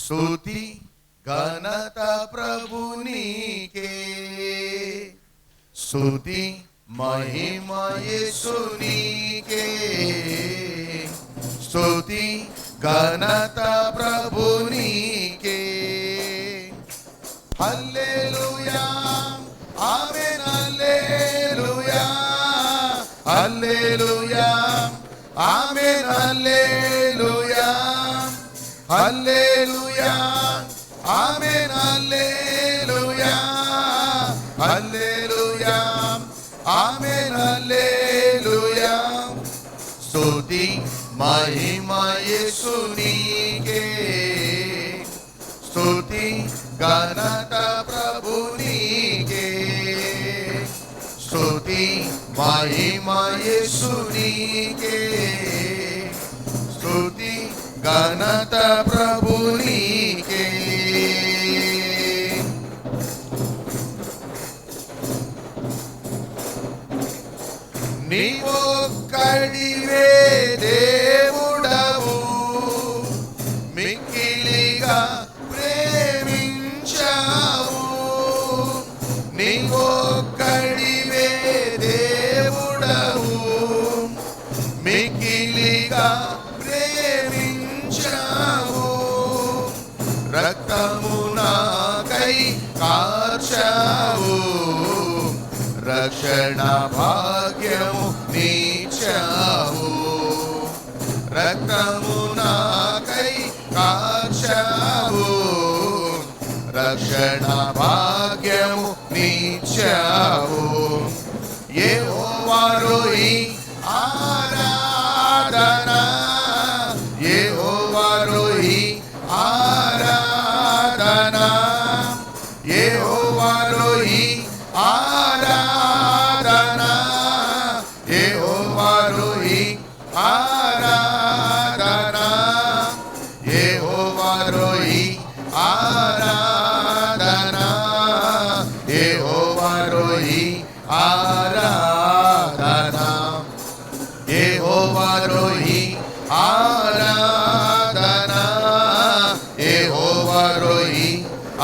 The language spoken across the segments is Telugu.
స్తుతి ఘనత ప్రభునికే, స్తుతి మహిమ యేసునికే, స్తుతి ఘనత ప్రభునికే. హల్లెలూయా ఆమేన్, హల్లెలూయా హల్లెలూయా ఆమేన్, హల్లెలూయా హల్లెలూయా ఆమేన్, హల్లెలూయా హల్లెలూయా ఆమేన్, హల్లెలూయా. స్తుతి మహిమ యేసునికే, స్తుతి ఘనత ప్రభునికే, స్తుతి మహిమ యేసునికే, స్తుతి ఘనత ప్రభునికే. నీవొక్కడివే దేవుడవు, మిక్కిలిగా ప్రేమించావు. నీవొక్కడివే దేవుడవు, మిక్కిలిగా ప్రేమించావు. రక్తము నాకై కార్చావు, రక్షణ భాగ్యము నీచావు. రక్తము నాకై కార్చావు, రక్షణ భాగ్యము నీచావు. యెహోవా రోయి ఆరాధన, యెహోవా రోయి ఆరాధన, యెహోవా రోయి ఆరాధన, యెహోవా రోయి ఆరాధన, యెహోవా రోయి ఆరాధన, యెహోవా రోయి ఆరాధన, యెహోవా రోయి ఆరాధన, యెహోవా రోయి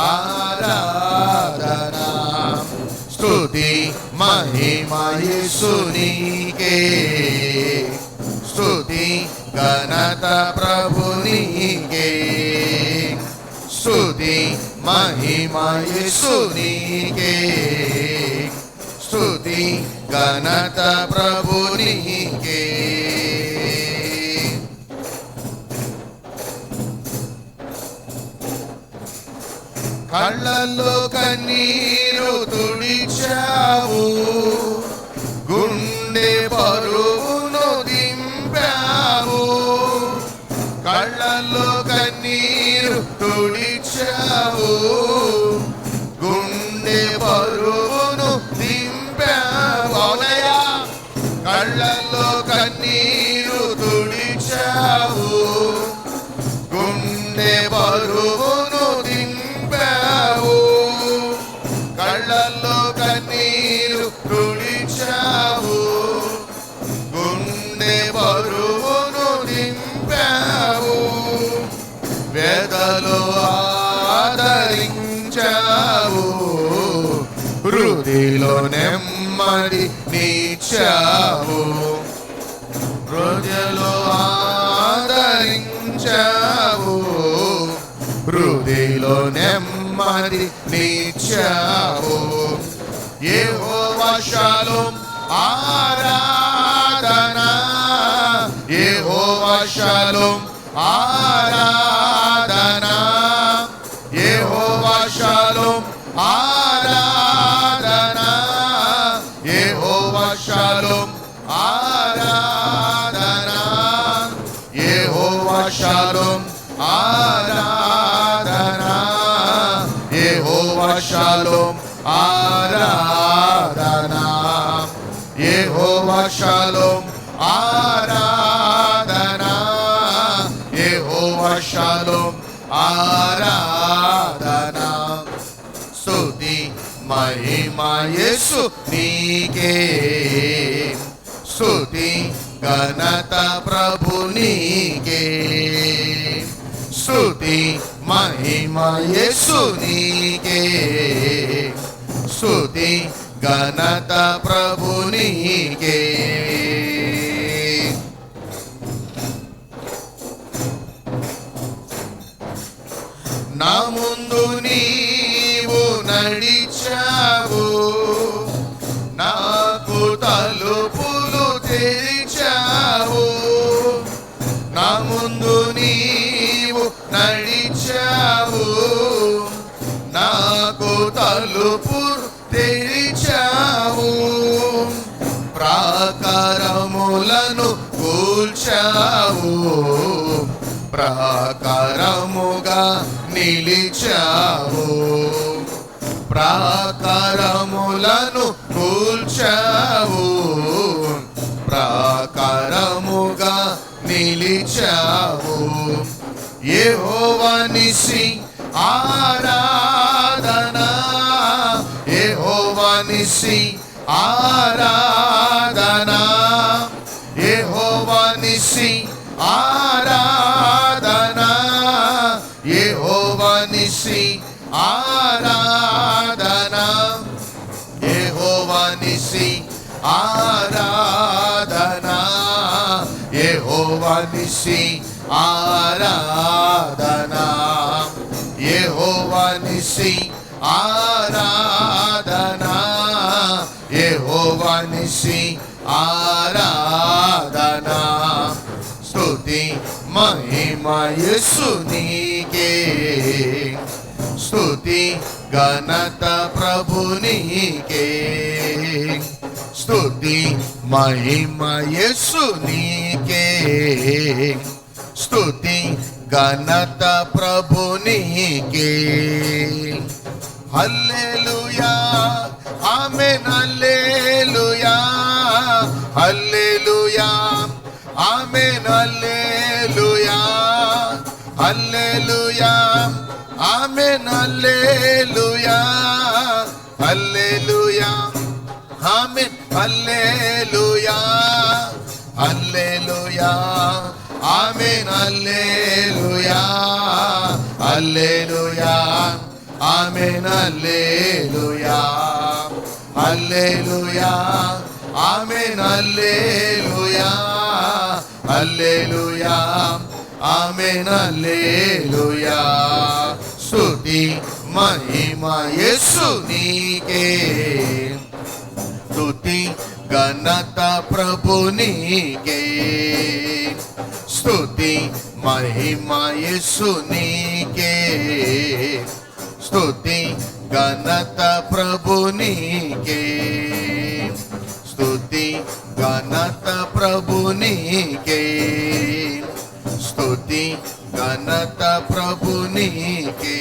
ఆరాధన. స్తుతి మహిమ యేసునికే, స్తుతి ఘనత ప్రభునికే, స్తుతి మహిమ యేసునికే, స్తుతి ఘనత ప్రభునికే. కళ్ళల్లో కన్నీరు తుడిచావు, గుండె పరువును దింపావు. కళ్ళల్లో కన్నీరు తుడిచావు, గుండె పరువును దింపావు. అవునయ్యా, కళ్ళల్లో కన్నీరు తుడిచావు, గుండె పరువును దింపావు. కళ్ళల్లో కన్నీరు తుడిచావు, గుండె పరువును దింపావు. వేదలో ఆదరించావు, హృదయలో నెమ్మది నీచావు. హృదయలో ఆదరించావు, హృదయలో నెమ్మది నీచావు. యెహోవా షాలోమ్ ఆరాధన, యెహోవా షాలోమ్ ఆరాధన, యెహోవా షాలోమ్ ఆరాధన, యెహోవా షాలోమ్ ఆరాధన, యెహోవా షాలోమ్ ఆరాధన, యెహోవా షాలోమ్ ఆరాధన, యెహోవా షాలోమ్ ఆరాధన, యెహోవా షాలోమ్ ఆరాధన. స్తుతి మహిమ యేసునికే, స్తుతి ఘనత ప్రభునికే, స్తుతి మహిమ యేసునికే, స్తుతి ఘనత ప్రభునికే. నా ముందు నీవు నడిచావు, నాకు తలుపులు తెరిచావు. నా ముందు నీవు నడిచావు, నాకు తలుపులు తెరిచావు. ప్రాకారములను కూల్చావు, ప్రాకారముగా నిలిచావు. ప్రాకారములను కూల్చావు, ప్రాకారముగా నిలిచావు. యెహోవా నిసి ఆరాధన, యెహోవా నిసి ఆరాధన, యెహోవా నిసి ఆరాధన, యెహోవా నిసి ఆరాధన, యెహోవా నిసి ఆరాధన, యెహోవా నిసి ఆరాధన, యెహోవా నిసి ఆరాధన, యెహోవా నిసి ఆరాధన. స్తుతి మహిమ యేసునికే, స్తుతి ఘనత ప్రభునికే, స్తుతి మహిమ యేసునికే, స్తుతి ఘనత ప్రభునికే. హల్లెలూయా ఆమేన్, హల్లెలూయా హల్లెలూయా ఆమేన్, హల్లెలూయా హల్లెలూయా ఆమేన్, హల్లెలూయా హల్లెలూయా ఆమేన్, హల్లెలూయా హల్లెలూయా ఆమేన్, హల్లెలూయా హల్లెలూయా ఆమేన్, హల్లెలూయా హల్లెలూయా ఆమేన్, హల్లెలూయా హల్లెలూయా ఆమేన్, హల్లెలూయా. స్తుతి మహిమ యేసునికే, స్తుతి ఘనత ప్రభునికే, స్తుతి మహిమ యేసునికే, స్తుతి ఘనత ప్రభునికే, స్తుతి ఘనత ప్రభునికే, స్తుతి ఘనత ప్రభునికే.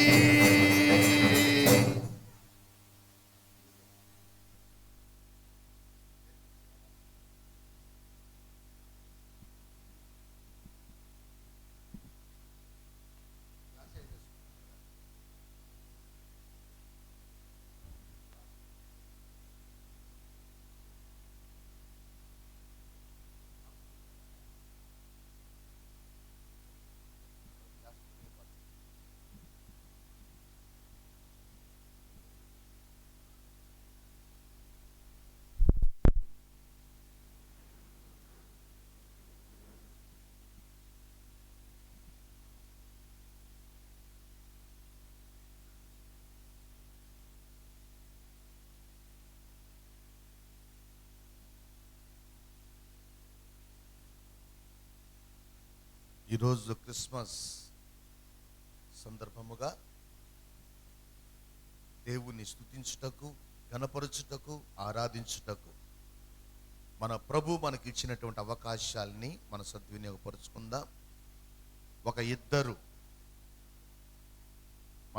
ఈరోజు క్రిస్మస్ సందర్భముగా దేవుని స్తుతించుటకు, ఘనపరచుటకు, ఆరాధించుటకు మన ప్రభు మనకి ఇచ్చినటువంటి అవకాశాలని మన సద్వినియోగపరుచుకుందాం. ఒక ఇద్దరు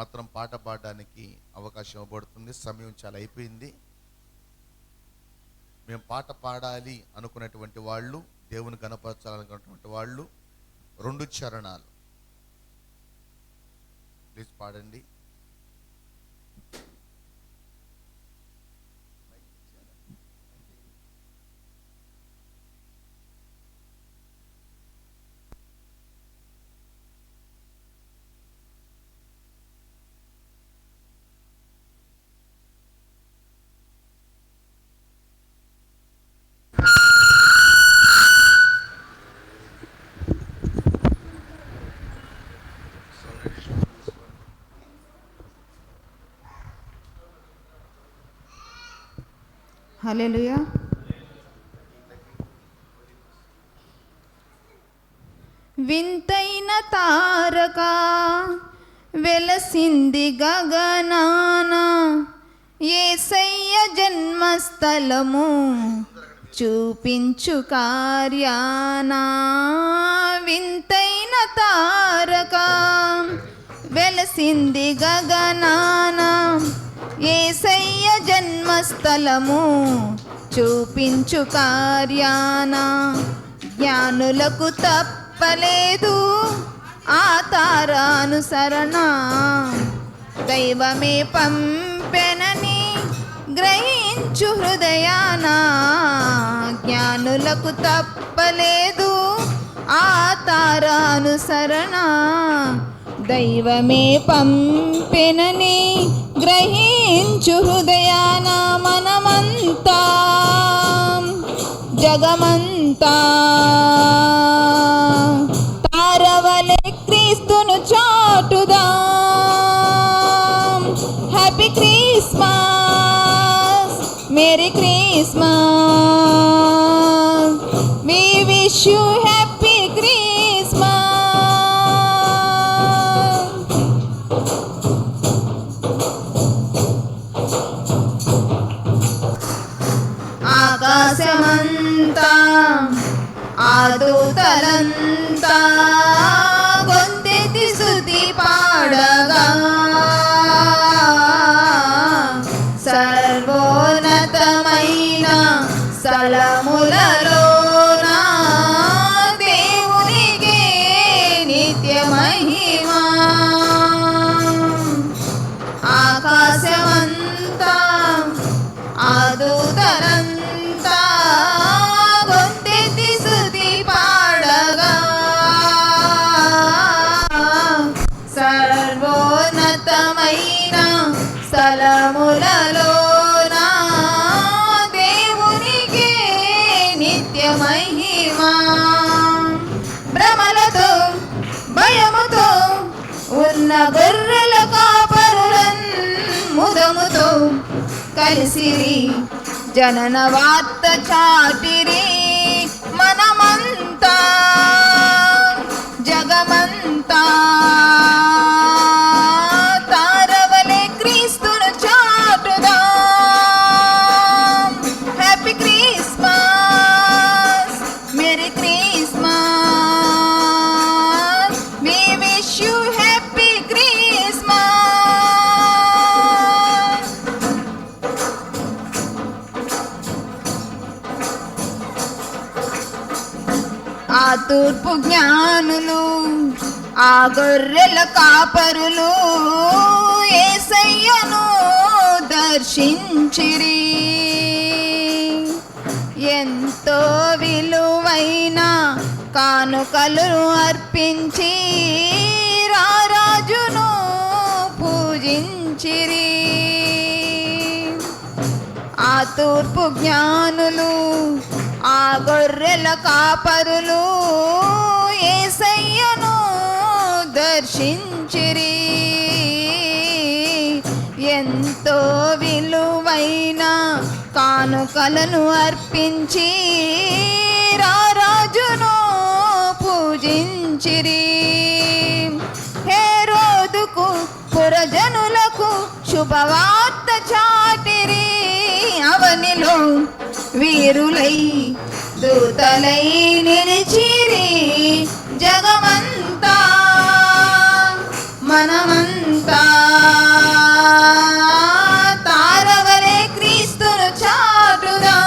మాత్రం పాట పాడడానికి అవకాశం ఇవ్వబడుతుంది. సమయం చాలా అయిపోయింది. మేము పాట పాడాలి అనుకున్నటువంటి వాళ్ళు, దేవుని ఘనపరచాలనుకున్నటువంటి వాళ్ళు 2 చరణాలు ప్లీజ్ పాడండి. హల్లెలూయా. వింతైన తారక వెలసింది గగనాన, యేసయ్య జన్మస్థలము చూపించు కార్యాన. వింతైన తారక వెలసింది గగనాన, యేసయ్య జన్మస్థలము చూపించు కార్యాన. జ్ఞానులకు తప్పలేదు ఆ తారానుసరణ, దైవమే పంపెనని గ్రహించు హృదయాన. జ్ఞానులకు తప్పలేదు ఆ తారానుసరణ, దైవమే పంపెనని గ్రహించు హృదయాన. మనమంతా జగమంతా తారవలే క్రీస్తును చాటుదాం. Happy Christmas, merry Christmas, we wish you happy Christmas. ఆకాశమంతా ఆదూతలంతా గొంతెత్తి స్తుతి పాడగా, సర్వోన్నతమైన స్థలములలోన దేవునికే నిత్య మహిమా. ఆకాశమంతా ఆదూతలంతా గొంతెత్తి స్తుతి పాడగా, సర్వోన్నతమైన స్థలములలోన దేవునికే నిత్య మహిమా. భ్రమలతో భయముతో ఉన్న గొర్రెల కాపరులన్ ముదముతో కలిసిరి, జనన వార్త చాటిరి. మనమంతా జగమంతా తారవలే క్రీస్తును చాటుదాం. Happy Christmas, merry Christmas, we wish you happy Christmas. ఆ తూర్పు జ్ఞానులు ఆ గొర్రెల కాపరులు యేసయ్యను దర్శించిరి. ఎంతో విలువైన కానుకలు అర్పించి రారాజును పూజించిరి. ఆ తూర్పు జ్ఞానులు ఆ గొర్రెల కాపరులు యేసయ్యను దర్శించిరి. ఎంతో విలువైన కానుకలను అర్పించి రారాజును పూజించిరి. హేరోదుకు పురజనులకు శుభవార్త చాటిరి. అవనిలో వీరులై దూతలై నిలిచిరి. జగమంతా మనమంతా తారవలే క్రీస్తును చాటుదాం.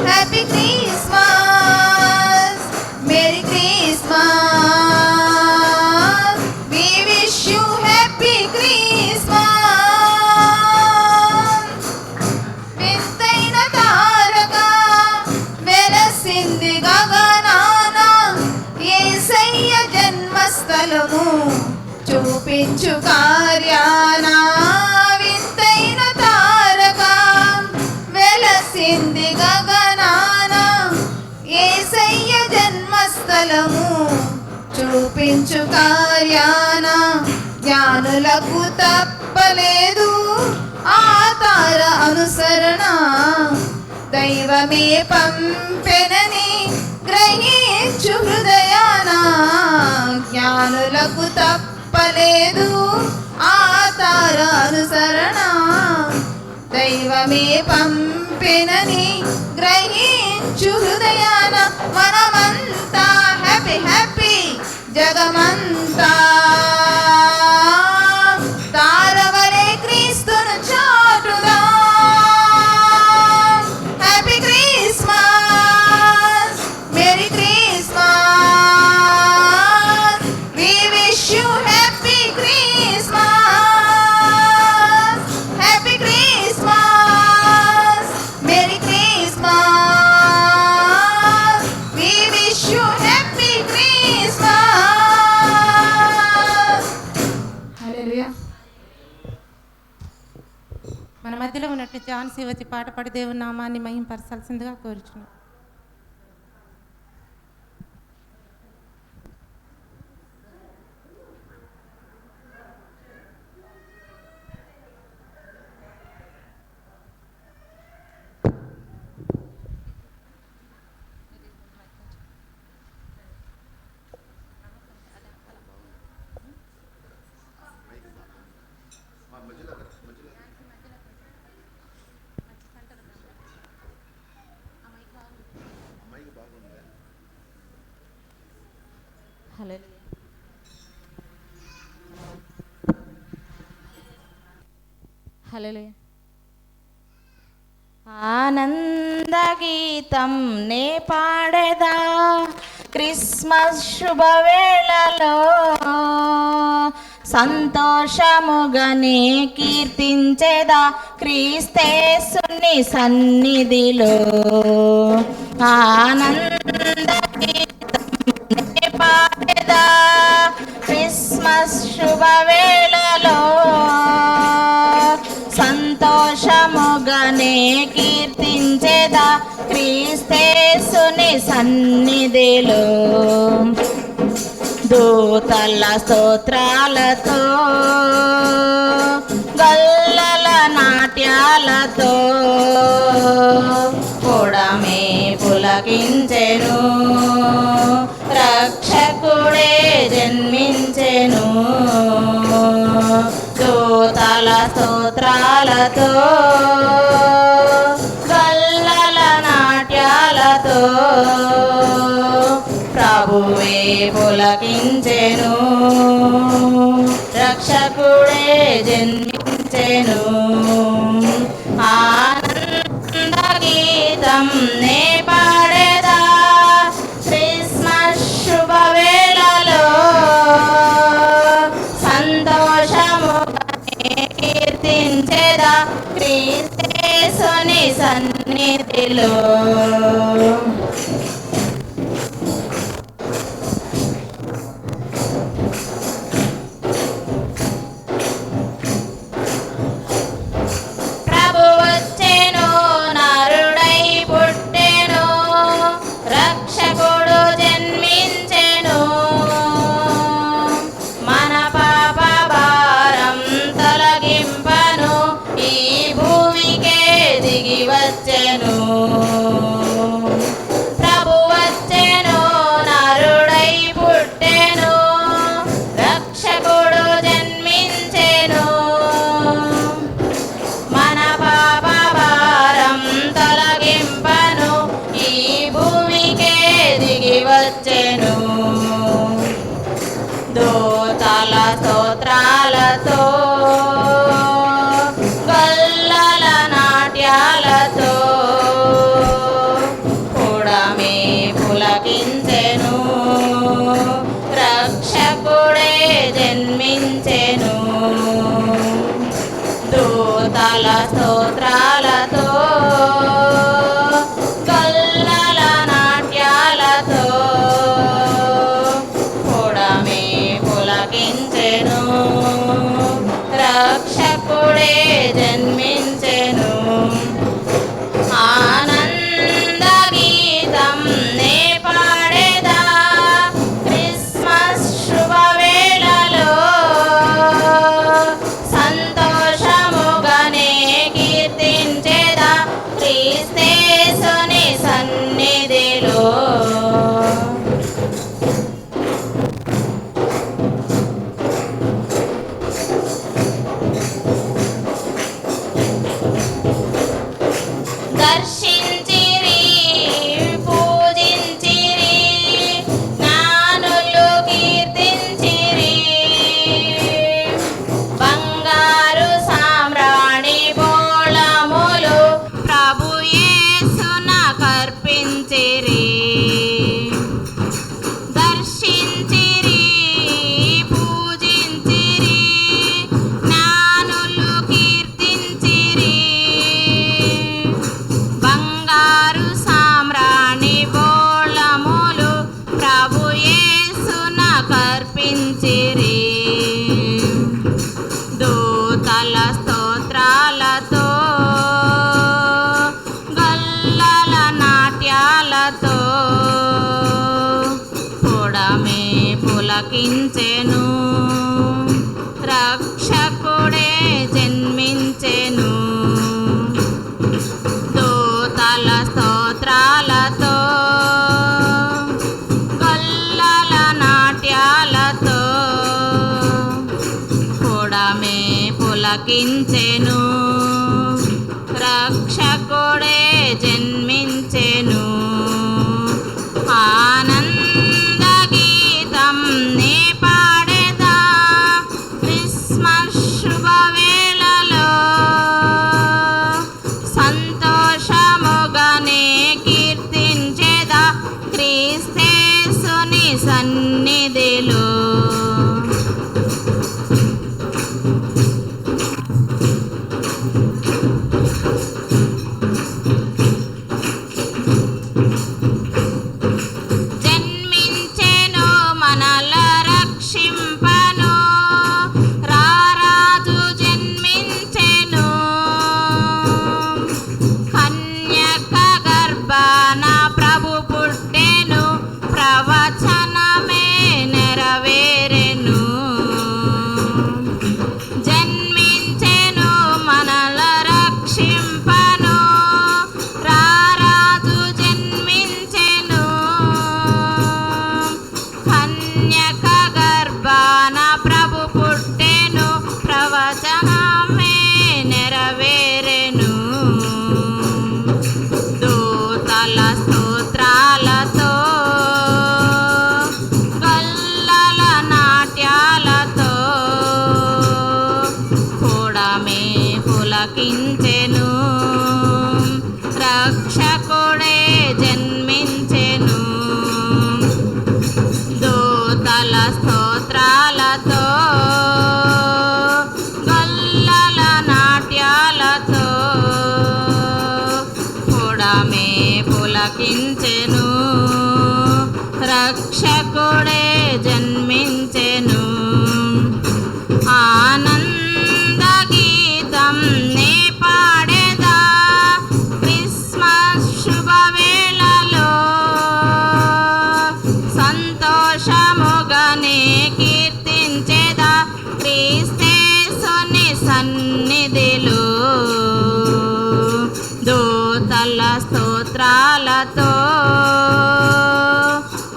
Happy Christmas, merry Christmas, we wish you happy Christmas. వింతైన తారక వెలసింది గగనాన, యేసయ్య జన్మస్థలము చూపించు కార్యాన. వింతైన తారక వెలసింది గగనాన, యేసయ్య జన్మస్థలము చూపించు కార్యాన. జ్ఞానులకు తప్పలేదు ఆ తార అనుసరణ దైవమే పంపెనని గ్రహించు హృదయాన జ్ఞానులకు తప్పలేదు ఆ తార అనుసరణ దైవమే పంపెనని గ్రహించు హృదయాన మనమంతా హ్యాపీ హ్యాపీ జగమంతా తారవలే క్రీస్తును చాటుదా happy Christmas merry Christmas we wish you happy Christmas happy Christmas merry Christmas we wish you happy Christmas హల్లెలూయా. మన మధ్యలో ఉన్నట్టు ఝాన్సీ వచ్చి పాట పాడి దేవుని నామాన్ని మహింపరచాల్సిందిగా కోరుచున్నాం. హల్లెలూయా. ఆనందగీతం నే పాడేదా క్రిస్మస్ శుభవేళలో సంతోషముగానే కీర్తించేదా క్రీస్తేసుని సన్నిధిలో ఆనందగీతం నే పాడేదా క్రిస్మస్ శుభవేళలో సంతోషముగానే కీర్తించేదా క్రీస్తేసుని సన్నిధిలో దూతల స్తోత్రాలతో గల్లల నాట్యాలతో కూడమే పులకించెను రక్షకుడే జన్మించెను దూతల స్తోత్రాలతో గల్లల నాట్యాలతో ప్రభువే పులకించెను రక్షకుడే జన్మించెను ఆనందగీతం నే పాడేదా క్రిస్మస్ శుభవేళలో సంతోషముగానే కీర్తించేదా క్రీస్తేసుని సన్నిధిలో దూతల స్తోత్రాలతో గల్లల నాట్యాలతో కూడమే పులకించెను రక్షకుడే జన్మించెను దూతల స్తోత్రాలతో గల్లల నాట్యాలతో కూడమే పులకించెను రక్షకుడే జన్మించెను ఆనందగీతం నే పాడేదా క్రిస్మస్ శుభవేళలో సంతోషముగానే పులకించెను రక్షకుడే జన్మించెను దూతల స్తోత్రాలతో గొల్లల నాట్యాలతో కూడమే పులకించెను రక్షకుడే జన్మించెను ఆనంద గీతం నే పాడేదా క్రిస్మస్ శుభవేళలో సంతోషముగానే కీర్తించేదా క్రీస్తేసుని సన్నిధిలో జన్మించెను మనల రక్షింపను రారాజు జన్మించెను కన్యక గర్భాన ప్రభు పుట్టెను ప్రవచనమే నెరవేరెను జన్మించెను మనల రక్షింపను రారాజు జన్మించెను కన్యక గర్భాన ప్రభు పుట్టెను ప్రవచనమే నెరవేరెను దూతల స్తోత్రాలతో గొల్లల నాట్యాలతో కూడమే పులకించెను రక్షకుడే జన్మించెను దూతల స్తోత్రాలతో గొల్లల నాట్యాలతో కూడమే పులకించెను రక్షకుడే జన్మించెను ఆనంద గీతం నే పాడేదా క్రిస్మస్ శుభవేళలో సంతోషముగానే కీర్తించేదా క్రీస్తేసుని సన్నిధిలో దూతల స్తోత్రాలతో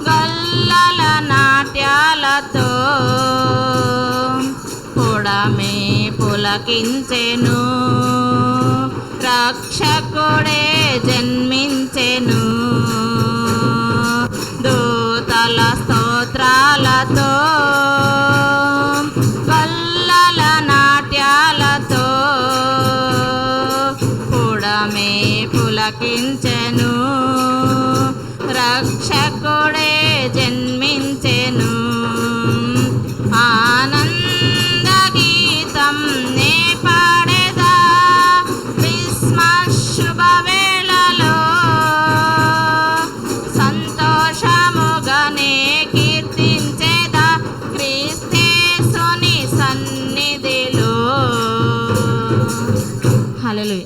గొల్లల నాట్యాలతో కూడమే పులకించెను రక్షకుడే జన్మించెను దూతల స్తోత్రాలతో గొల్లల నాట్యాలతో కూడమే పులకించెను రక్షకుడే జన్మించెను ఆనంద గీతం నే పాడేదా క్రిస్మస్ శుభవేళలో సంతోషముగానే కీర్తించేదా క్రీస్తేసుని సన్నిధిలో హల్లెలూయా.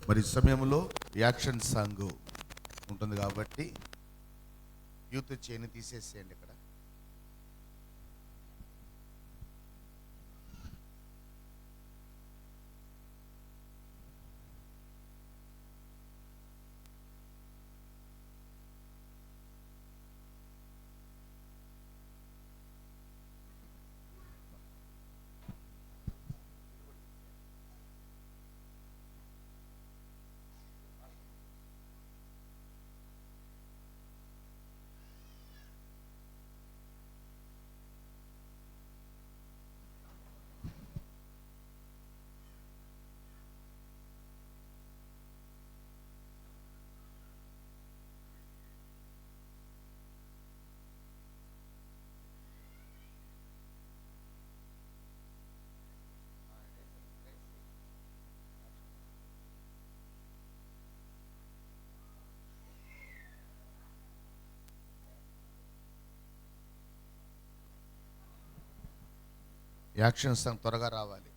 మరి ఈ సమయంలో యాక్షన్ సాంగ్ ఉంటుంది కాబట్టి యూత్ చేయని తీసేసేయండి ఇక్కడ. యాక్షన్ సాంగ్ త్వరగా రావాలి.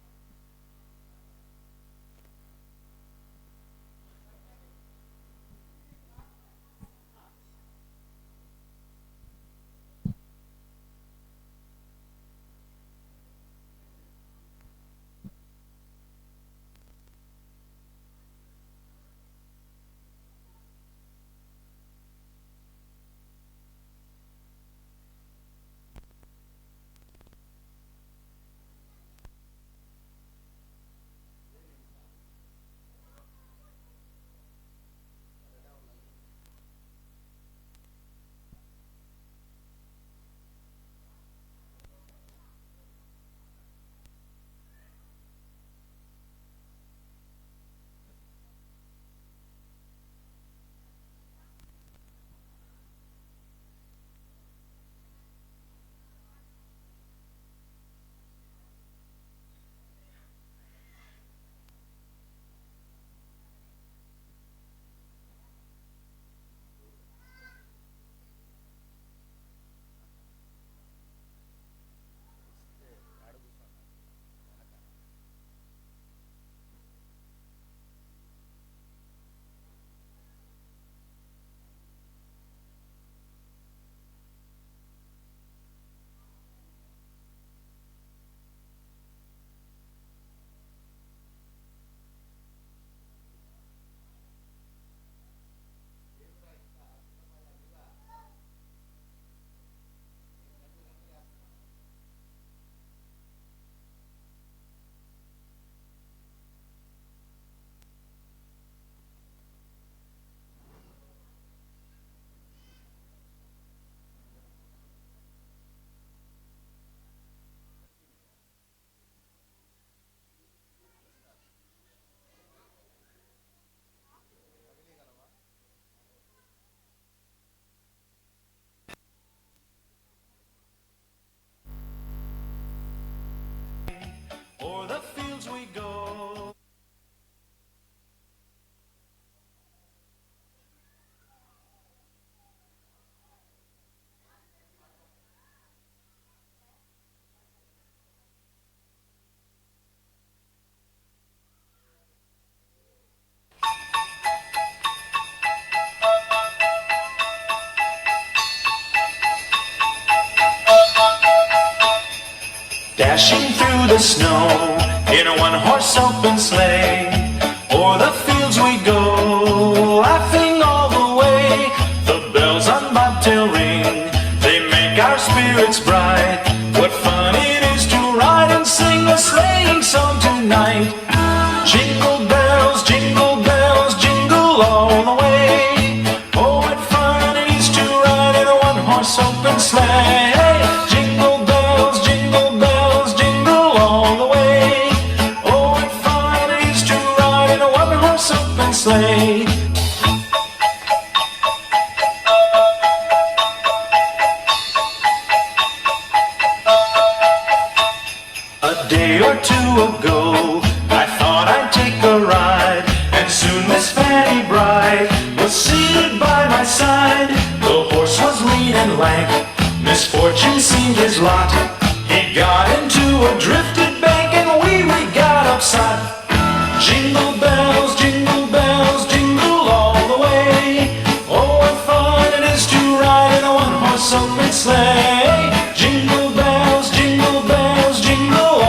dashing through the snow in a one-horse open sleigh. O'er the fields we go, laughing all the way. The bells on bobtail ring, they make our spirits bright. What fun it is to ride and sing a sleighing song tonight. Jingle bells, jingle all the way. Oh, what fun it is to ride in a one-horse open sleigh. Jingle bells, jingle all the way. Oh, what fun it is to ride in a one-horse open sleigh. A day or two ago, I thought I'd take a ride, and soon Miss Fanny Bright was seated by my side. The horse was lean and lank, misfortune seemed his lot. He got into a drifted bank, and we got upset. Jingle bells, jingle all the way. Oh, what fun it is to ride in a one-horse open sleigh. Jingle bells, jingle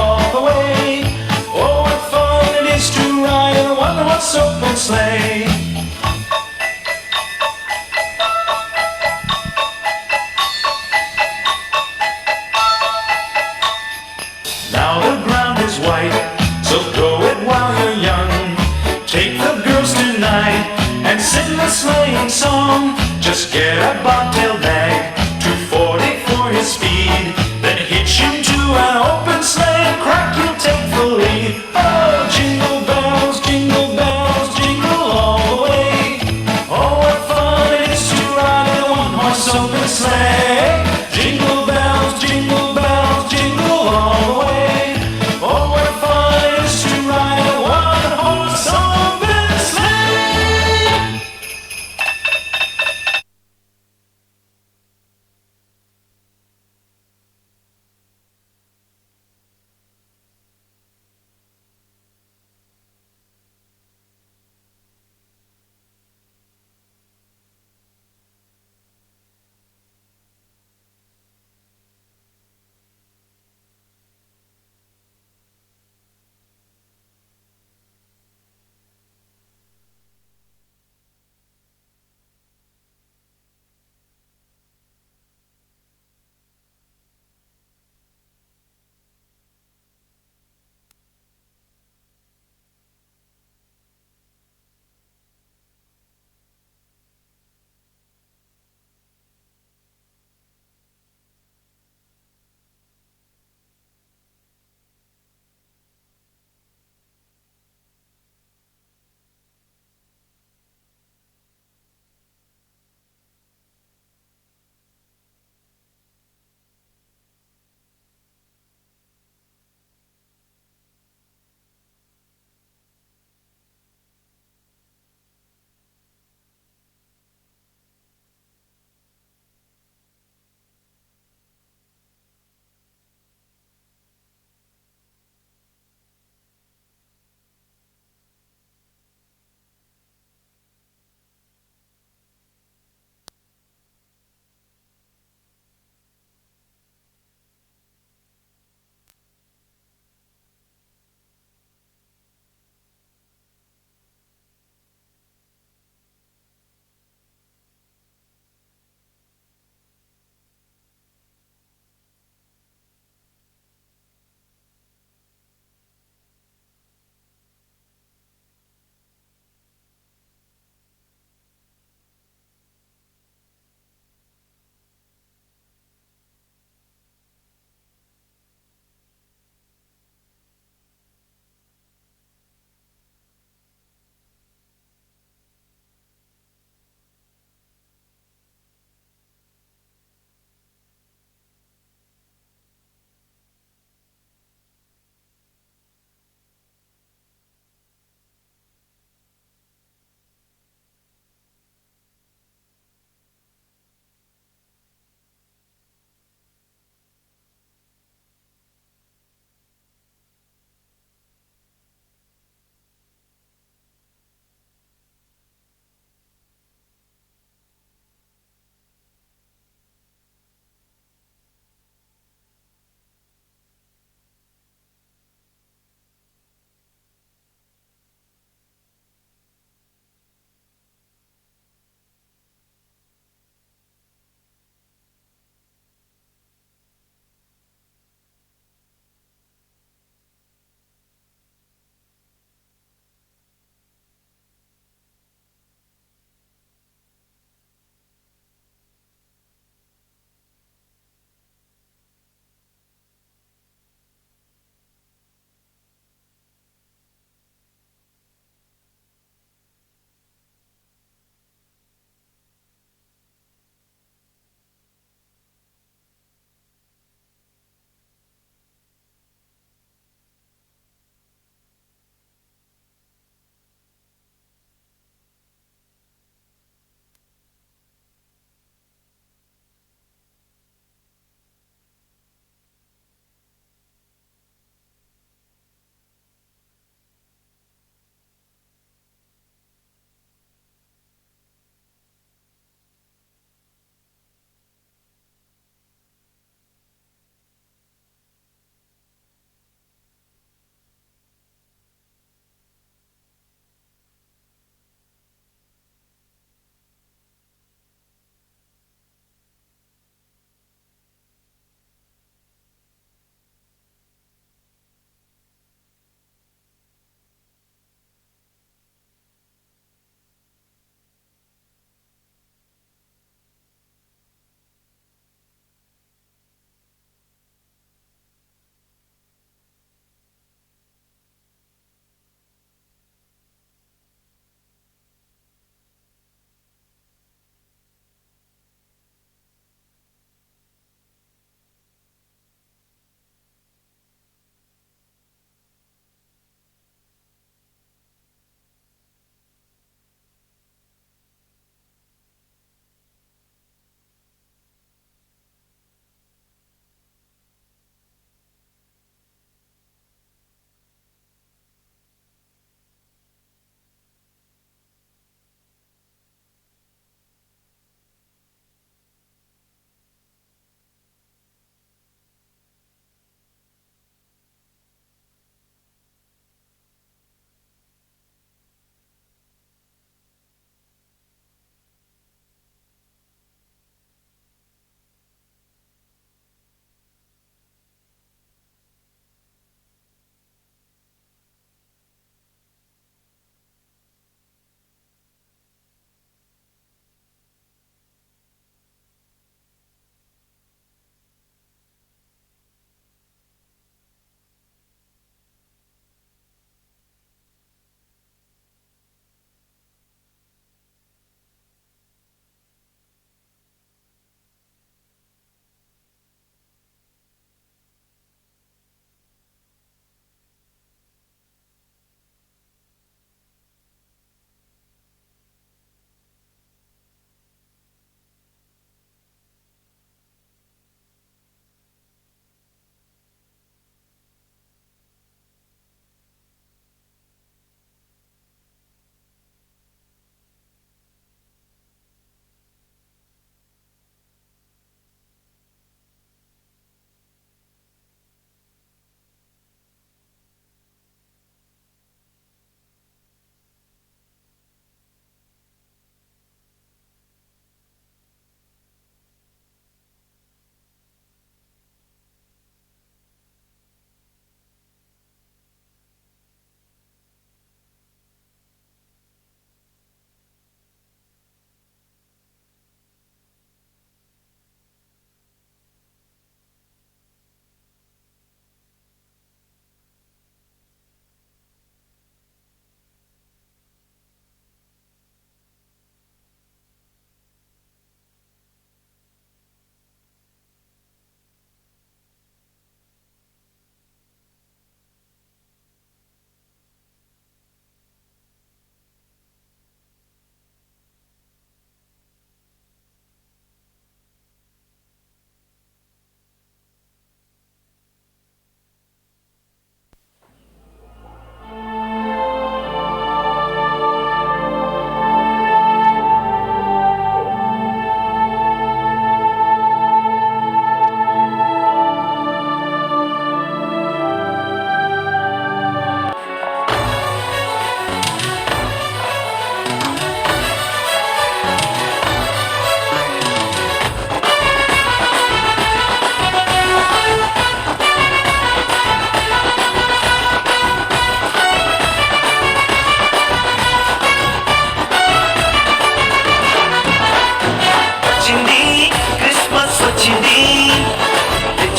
all the way. Oh, what fun it is to ride in a one-horse open sleigh. Now the ground is white, so go it while you're young. Take the girls tonight and sing the sleighing song. Just get a bobtail nag, 240 for his speed. Then hitch him to an open sleigh and crack, you'll take the lead. Oh, jingle bells, jingle all the way. Oh, what fun it is to ride in a one-horse open sleigh. Jingle bells, jingle all the way. Oh, what fun it is to ride in a one-horse open sleigh.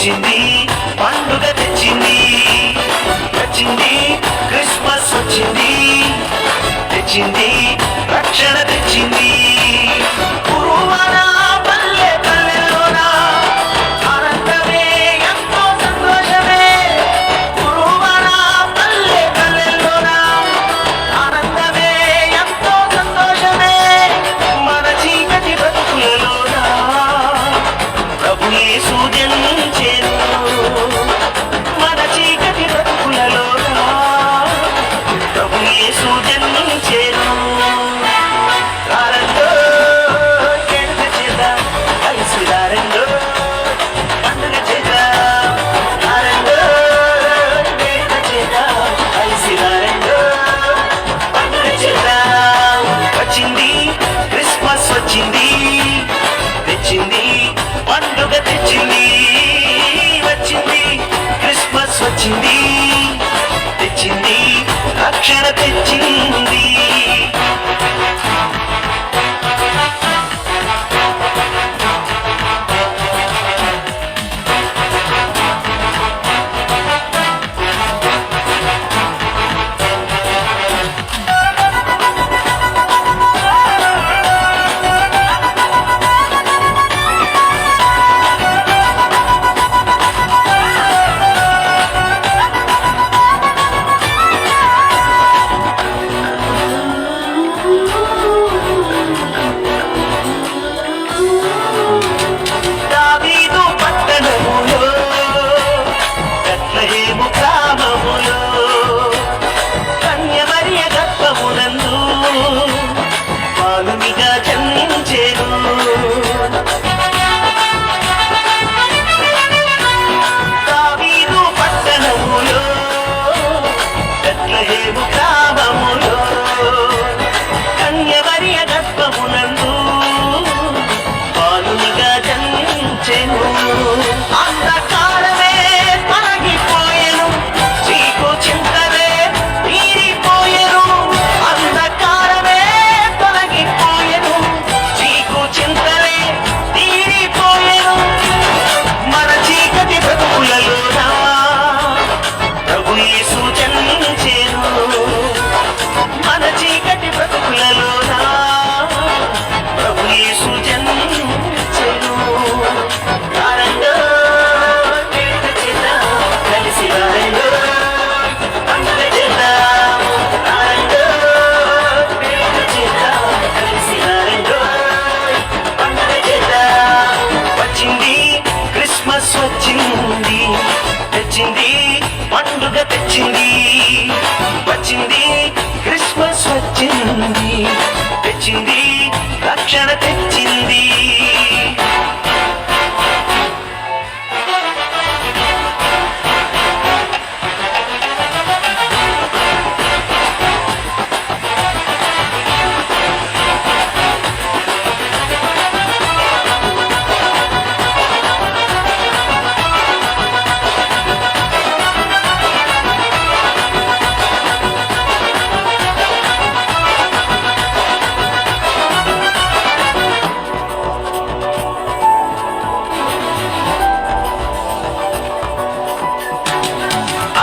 వచ్చింది పండుగ తెచ్చింది వచ్చింది క్రిస్మస్ వచ్చింది తెచ్చింది రక్షణ తెచ్చింది గురువార పల్లె పల్లెలోన ఆనందమే ఎంతో సంతోషమే గురువార పల్లె పల్లెలోన ఆనందమే ఎంతో సంతోషమే మన చీకటి బ్రతుకులలోన ప్రభు యేసు జన్మించెను మన చీకటి బ్రతుకులలోన ప్రభు యేసు జన్మించెను రారండో కేడుగ చేద్దాం కలిసి రారండో పండుగ చేద్దాం రారండో కేడుగ చేద్దాం కలిసి రారండో పండుగ చేద్దాం వచ్చింది క్రిస్మస్ వచ్చింది తెచ్చింది పండుగ తెచ్చింది వచ్చింది క్రిస్మస్ వచ్చింది తెచ్చింది రక్షణ తెచ్చింది దావీదు పట్టణములో బెత్లెహేము గ్రామములో కన్య మరియ గర్భమునందు బాలునిగా జన్మించెను దావీదు పట్టణములో బెత్లెహేము గ్రామములో కన్య మరియ గర్భమునందు బాలునిగా జన్మించెను అంధకారమే తొలగిపోయెను చీకు చింతలే తీరిపోయెను అంధకారమే తొలగిపోయెను చీకు చింతలే తీరిపోయెను మన చీకటి బ్రతుకులలోన ప్రభు యేసు జన్మించెను మన చీకటి బ్రతుకులలోన ప్రభు యేసు జన్మించెను రారండో కేడుగ చేద్దాం కలిసి రారండో పండుగ చేద్దాం రారండో కేడుగ చేద్దాం కలిసి రారండో పండుగ చేద్దాం వచ్చింది క్రిస్మస్ వచ్చింది తెచ్చింది పండుగ తెచ్చింది వచ్చింది క్రిస్మస్ వచ్చింది తెచ్చింది రక్షణ తెచ్చింది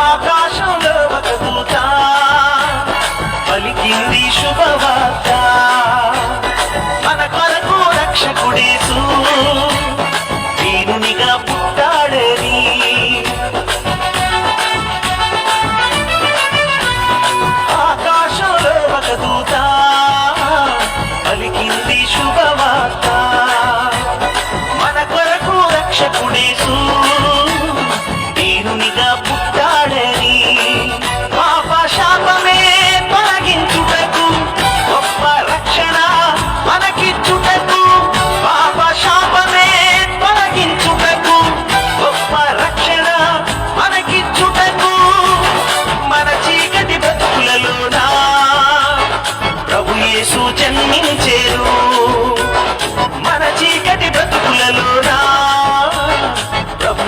ఆకాశంలో ఒక దూత పలికింది శుభవార్త మన కొరకు రక్షకుడేసు దీనునిగా పుట్టాడని ఆకాశంలో ఒక దూత పలికింది శుభవార్త మన కొరకు రక్షకుడేసు దీనునిగా పుట్టాడని పాప శాపమే తొలగించుటకు గొప్ప రక్షణ మనకిచ్చుటకు పాప శాపమే తొలగించుటకు గొప్ప రక్షణ మనకిచ్చుటకు మన చీకటి బ్రతుకులలోన ప్రభు యేసు జన్మించెను మన చీకటి బ్రతుకులలోన ప్రభు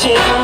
వచ్చేను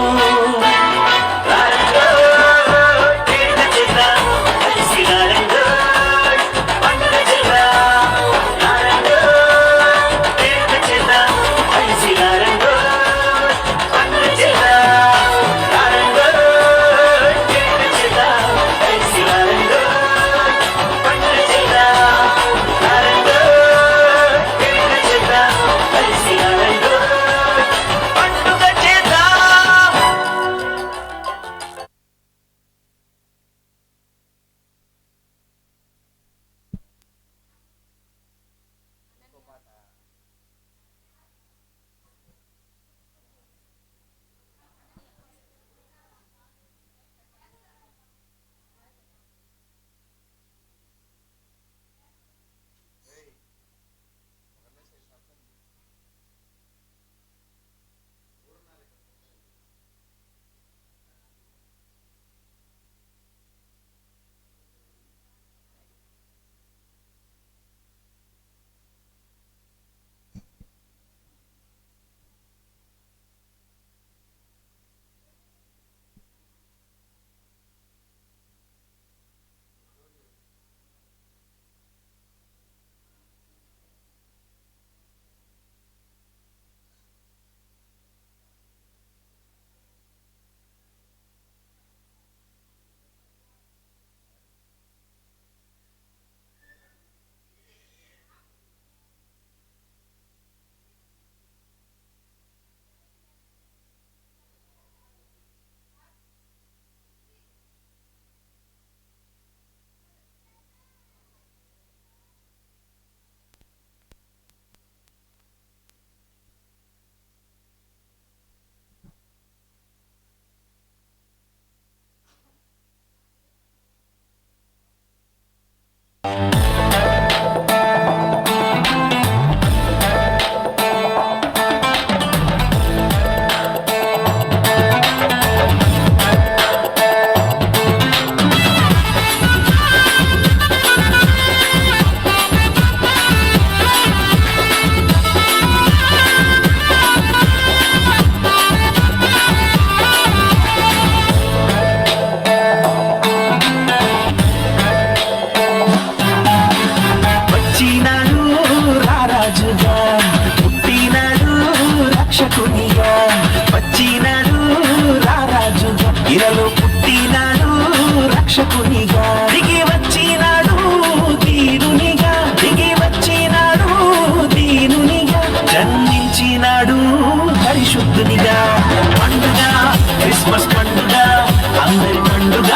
ఇలలో పుట్టినాడు రక్షకునిగా దిగి వచ్చినాడు దీనునిగా దిగి వచ్చినాడు దీనునిగా జన్మించినాడు పరిశుద్ధునిగా పండుగ క్రిస్మస్ పండుగ అందరి పండుగ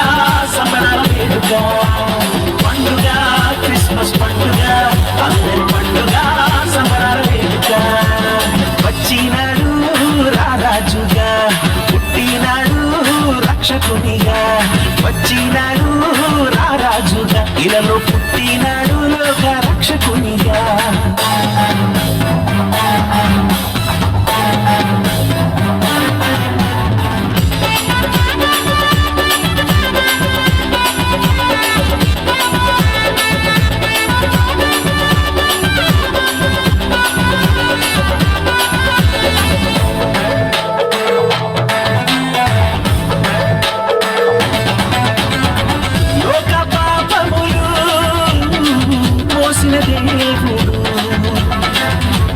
సంబరాల వేడుక పండుగ క్రిస్మస్ పండుగ అందరి పండుగ సంబరాల వేడుక వచ్చినాడు రారాజుగా పుట్టినాడు రక్షకునిగా వచ్చినాడు రారాజుగా ఇలలో పుట్టినాడు లోక రక్షకునిగా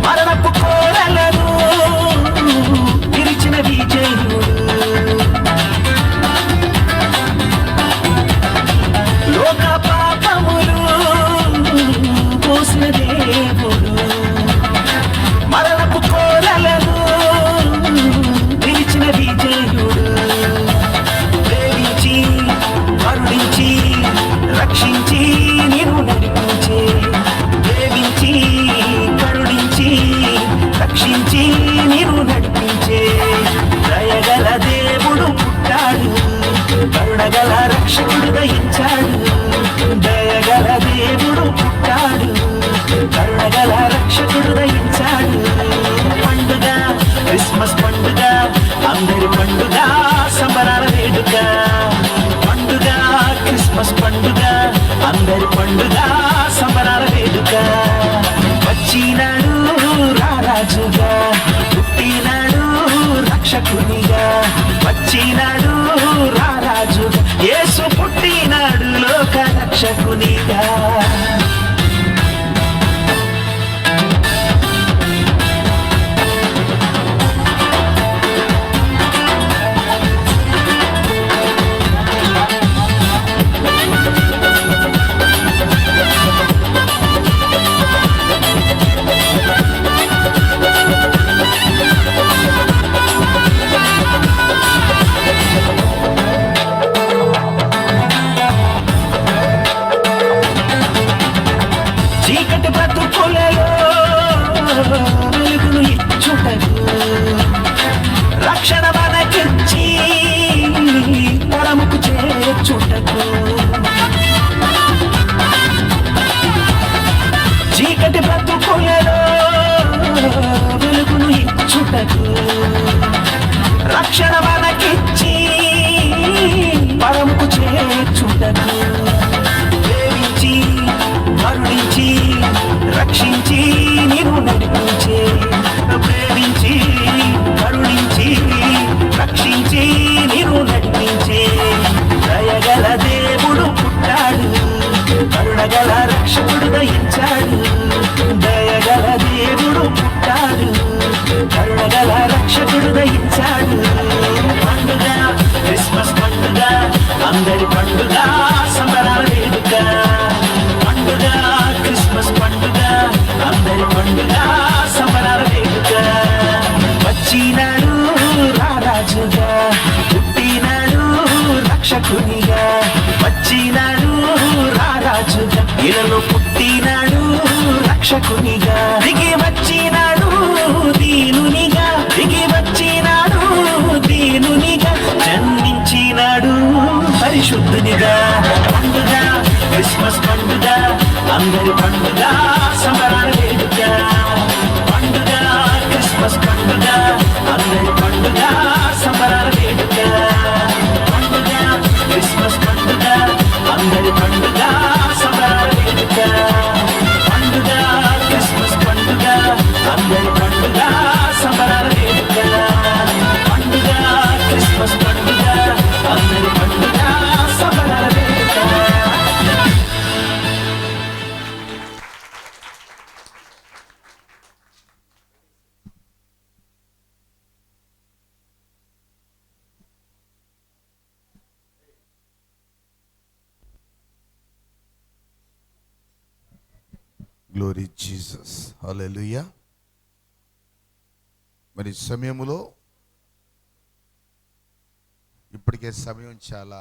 మరణపు కోరలను విరిచిన విజయుడు లోక పాపములు మోసిన దేవుడు మరణపు కోరలను విరిచిన విజయుడు ప్రేమించి కరుణించి రక్షించి నిన్ను నడిపించే కరుణించి రక్షించి నీవు నడిపించే దయగల దేవుడు పుట్టాడు కరుణగల రక్షకుడు దయించాడు దయగల దేవుడు పుట్టాడు కరుణగల రక్షకుడు దయించాడు పండుగ క్రిస్మస్ పండుగ అందరి పండుగ సంబరాల వేడుక పండుగ క్రిస్మస్ పండుగ అందరి పండుగ సంబరాల వేడుక వచ్చినాడు రారాజుగా పుట్టినాడు రక్ష రక్షకునిగా వచ్చినాడు రారాజుగా యేసు పుట్టినాడు లోక రక్షకునిగా చీకటి బ్రతుకులలో వెలుగును ఇచ్చుటకు రక్షణ మనకిచ్చి పరముకు చేర్చుటకు చీకటి బ్రతుకులలో వెలుగును ఇచ్చుటకు రక్షణ మనకిచ్చి పరముకు చేర్చుటకు ప్రేమించి కరుణించి రక్షించి నీవు నడిపించే ప్రేమించి కరుణించి రక్షించి నీవు నడిపించే దయగల దేవుడు పుట్టాడు కరుణగల రక్షకుడు దయించాడు దయగల దేవుడు పుట్టాడు కరుణగల రక్షకుడు దయించాడు పండుగ క్రిస్మస్ పండుగ అందరి పండుగ సంబరాల వేడుక పండుగ క్రిస్మస్ పండుగ అందరి పండుగ సంబరాల వేడుక వచ్చినాడు రారాజుగా పుట్టినాడు రక్షకునిగా వచ్చినాడు రారాజుగా ఇలలో పుట్టినాడు రక్షకునిగా దిగి వచ్చినాడు దీనునిగా దిగి వచ్చినాడు దీనునిగా జన్మించినాడు పరిశుద్ధునిగా పండుగ క్రిస్మస్ పండుగ అందరి పండుగ సంబరాల వేడుక పండుగ క్రిస్మస్ పండుగ అందరి పండుగ సంబరాల వేడుక పండుగ క్రిస్మస్ పండుగ అందరి పండుగ సంబరాల వేడుక పండుగ క్రిస్మస్ పండుగ అందరి పండుగ సంబరాల వేడుక పండుగ క్రిస్మస్ పండుగ అందరి పండుగ సంబరాల వేడుక గ్లోరీ జీసస్ హల్లెలూయా. మరి సమయములో ఇప్పటికే సమయం చాలా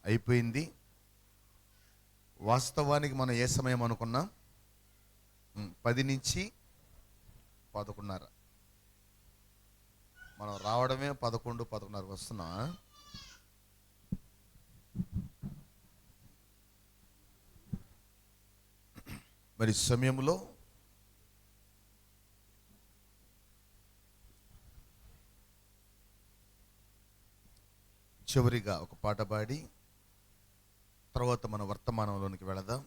అయిపోయింది. వాస్తవానికి మనం ఏ సమయం అనుకున్నాం? 10 నుంచి 11:30. మనం రావడమే 11, 11:30 వస్తున్నాం. మరి సమయంలో చివరిగా ఒక పాట పాడి తర్వాత మన వర్తమానంలోనికి వెళదాం.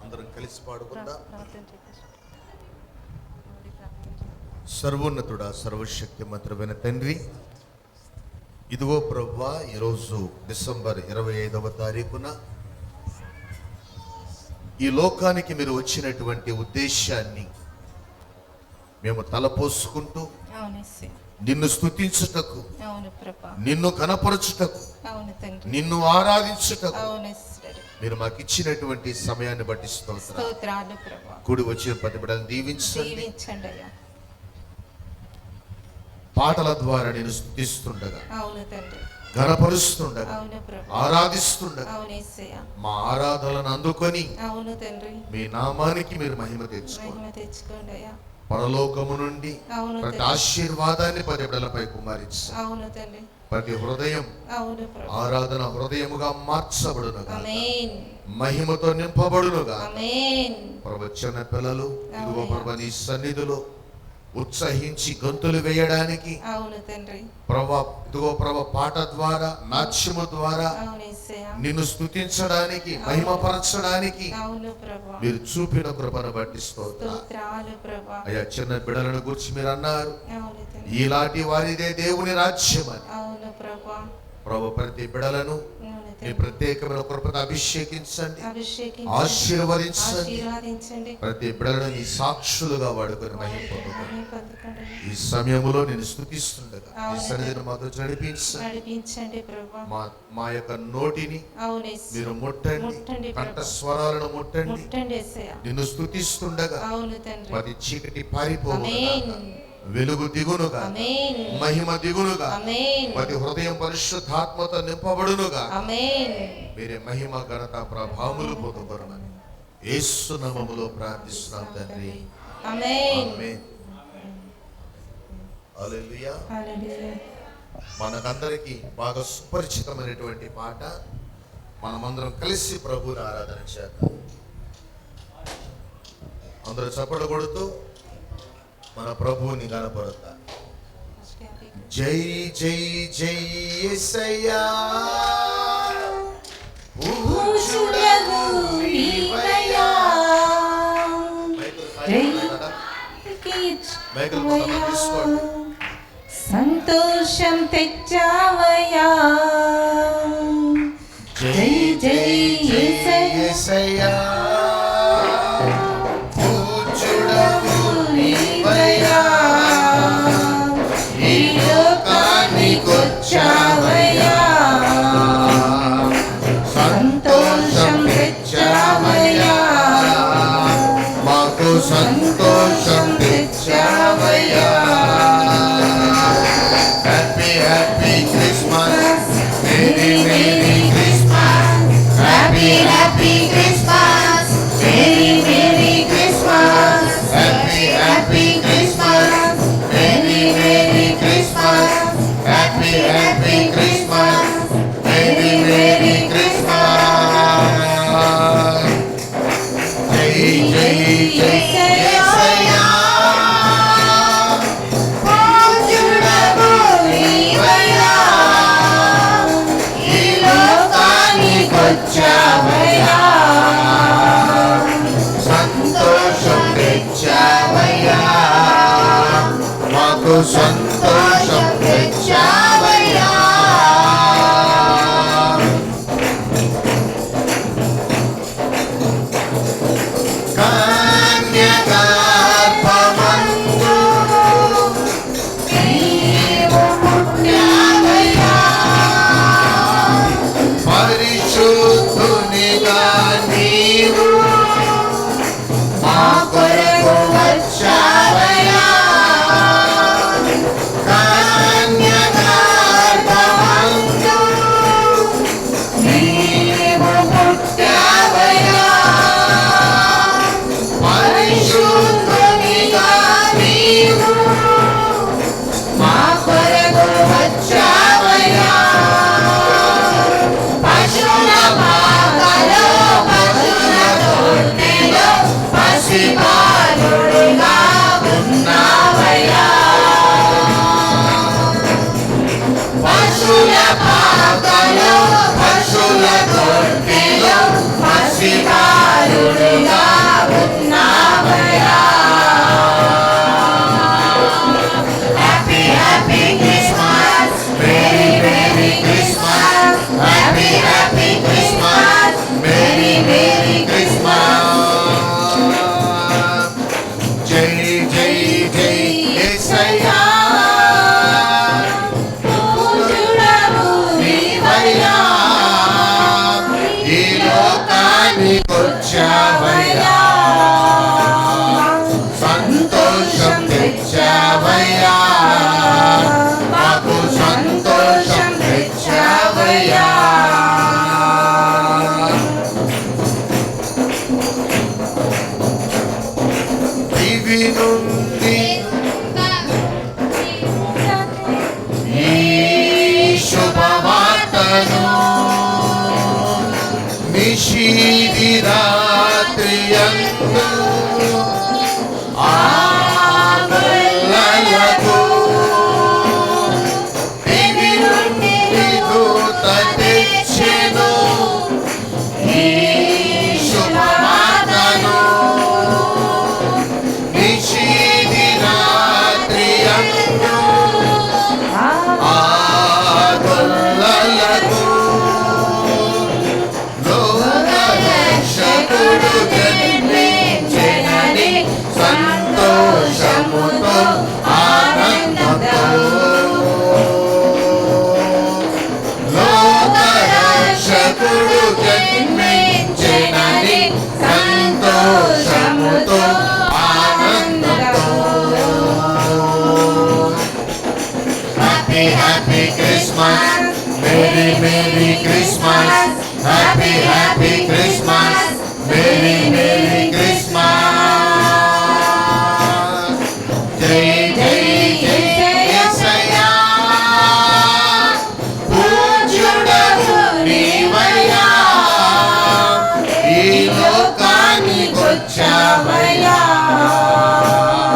అందరం కలిసి పాడుకుందాం. సర్వోన్నతుడా, సర్వశక్తి మంత్రమైన తండ్రి, ఇదిగో ప్రభువా, ఈరోజు డిసెంబర్ 25వ తారీఖున ఈ లోకానికి మీరు వచ్చినటువంటి ఉద్దేశాన్ని మేము తలపోసుకుంటూ నిన్ను స్తుతించుటకు, నిన్ను కనపరచుటకు, నిన్ను ఆరాధించుటకు మీరు మాకు ఇచ్చినటువంటి సమయాన్ని బట్టి స్తోత్రాలు. కూడి వచ్చిన ప్రతి బిడ్డలను దీవించండి. పాటల ద్వారా నేను స్తుతిస్తుండగా, ఘనపరుస్తుండగా, ఆరాధిస్తుండగా మా ఆరాధనలను అందుకొని మీ నామానికి మీరు మహిమ తెచ్చుకోండి. పరలోకము నుండి ప్రతి ఆశీర్వాదాన్ని 10 బిడ్డలపై కుమ్మరించండి. ప్రతి హృదయం అవును ప్రభు. ఆరాధన హృదయముగా మార్చబడునుగా, ఆమేన్. మహిమతో నింపబడునుగా. ఆమేన్. ప్రభు చిన్న పిల్లలు ఇదిగో అవునయ్యా. ప్రభు నీ సన్నిధిలో ఉత్సహించి గంతులు వేయడానికి అవును తండ్రి. ప్రభా ఇదిగో ప్రభు పాట ద్వారా నాట్యము ద్వారా అవును యేసయ్యా. నిన్ను స్తుతించడానికి మహిమపరచడానికి అవును ప్రభు. మీరు చూపిన కృపను బట్టి స్తోత్రాలు. స్తోత్రాలు ప్రభు. అయ్యా చిన్న బిడ్డలను గురించి మీరు అన్నారు, అవును తండ్రి. ఇలాంటి వారిదే దేవుని రాజ్యం అని. అవును ప్రభు. ప్రభు ప్రతి బిడ్డలను అవును మీ తండ్రి. ప్రత్యేకమైన కృపతో అభిషేకించండి, అభిషేకించండి. ఆశీర్వదించండి. ఆశీర్వదించండి. ప్రతి బిడ్డలను నీ సాక్షులుగా వాడుకొని మహిమ పొందుకోండి. మహిమ పొందుకోండి. ఈ సమయంలో నేను స్తుతిస్తుండగా ఈ అవును. సన్నిధిని మాతో నడిపించండి. నడిపించండి ప్రభు. మా యొక్క నోటిని అవును యేసయ్యా. మీరు ముట్టండి, ముట్టండి కంఠ ప్రభు. స్వరాలను ముట్టండి. ముట్టండి యేసయ్యా. నిన్ను స్తుతిస్తుండగా అవును తండ్రి. ప్రతి చీకటి పారిపోవునుగా, ఆమేన్. వెలుగు దిగునుగా, ఆమేన్. మహిమ దిగునుగా, ఆమేన్. ప్రతి హృదయం పరిశుద్ధాత్మతో నింపబడునుగా. ఆమేన్. మీరే మహిమ ఘనత ప్రభావములు పొందుకొనమని యేసు నామములో ప్రార్థిస్తున్నాం తండ్రి. ఆమేన్. ఆమేన్. హల్లెలూయా. హల్లెలూయా. మనకందరికీ బాగా సుపరిచితమైనటువంటి పాట. మనమందరం కలిసి ప్రభువుని ఆరాధన చేద్దాం. అందరూ చప్పట్లు కొడుతూ మన ప్రభువుని కనపడతాం. జై జై జై యేసయ్యా, పూజ్యుడగు నీవయ్యా. మైకులు కొంతమంది తీసుకోండి. సంతోషం తెచ్చావయ్యా. జై జై జై యేసయ్యా, పూజ్యుడగు నీవయ్యా. ఈ లోకానికొచ్చావయ్యా, సంతోషం తెచ్చావయ్యా, మాకు సంతోషం తెచ్చావయ్యా. Happy happy Christmas, merry merry Christmas, happy happy Christmas, merry merry Christmas, happy happy Christmas, merry merry Christmas, happy happy Christmas, merry merry Christmas. జై జై జై యేసయ్యా, పూజ్యుడగు నీవయ్యా. ఈ లోకానికొచ్చావయ్యా, సంతోషం తెచ్చావయ్యా, మాకు సంతోషం తెచ్చావయ్యా. కన్యగర్భమందు నీవు పుట్టావయ్యా, పరిశుద్ధునిగా నీవు మా కొరకు వచ్చావయ్యా. కన్యగర్భమందు నీవు పుట్టావయ్యా, పరిశుద్ధునిగా నీవు మా కొరకు వచ్చావయ్యా. పశుల పాకలో పశుల తొట్టెలో పసిబాలుడిగా ఉన్నావయ్యా. పశుల పాకలో పశుల తొట్టెలో పసిబాలుడిగా ఉన్నావయ్యా. Happy happy Christmas, merry merry Christmas, happy happy Christmas, merry merry Christmas. జై జై జై యేసయ్యా, పూజ్యుడగు నీవయ్యా. ఈ లోకానికొచ్చావయ్యా, సంతోషం తెచ్చావయ్యా, మాకు సంతోషం తెచ్చావయ్యా. దివి నుండి ఈ నిశీది రాత్రియందు ఆగొల్లలకు దివి నుండి దూత తెచ్చెను ఈ శుభవార్తను. నిశీది రాత్రియందు ఆగొల్లలకు లోకరక్షకుడు జన్మించెనని సంతోషముతో ఆనందంతో లోకరక్షకుడు జన్మించెనని సంతోషముతో ఆనందంతో. Happy happy Christmas, merry merry Christmas, happy happy Christmas, merry merry Christmas. జై జై జై యేసయ్యా, పూజ్యుడవు నీవయ్యా, ఈ లోకానికొచ్చావయ్యా,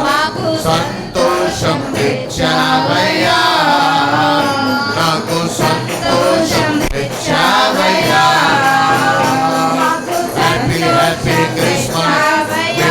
మాకు సంతోషం తెచ్చావయ్యా, నాకు సంతోషం తెచ్చావయ్యా. Happy happy Christmas,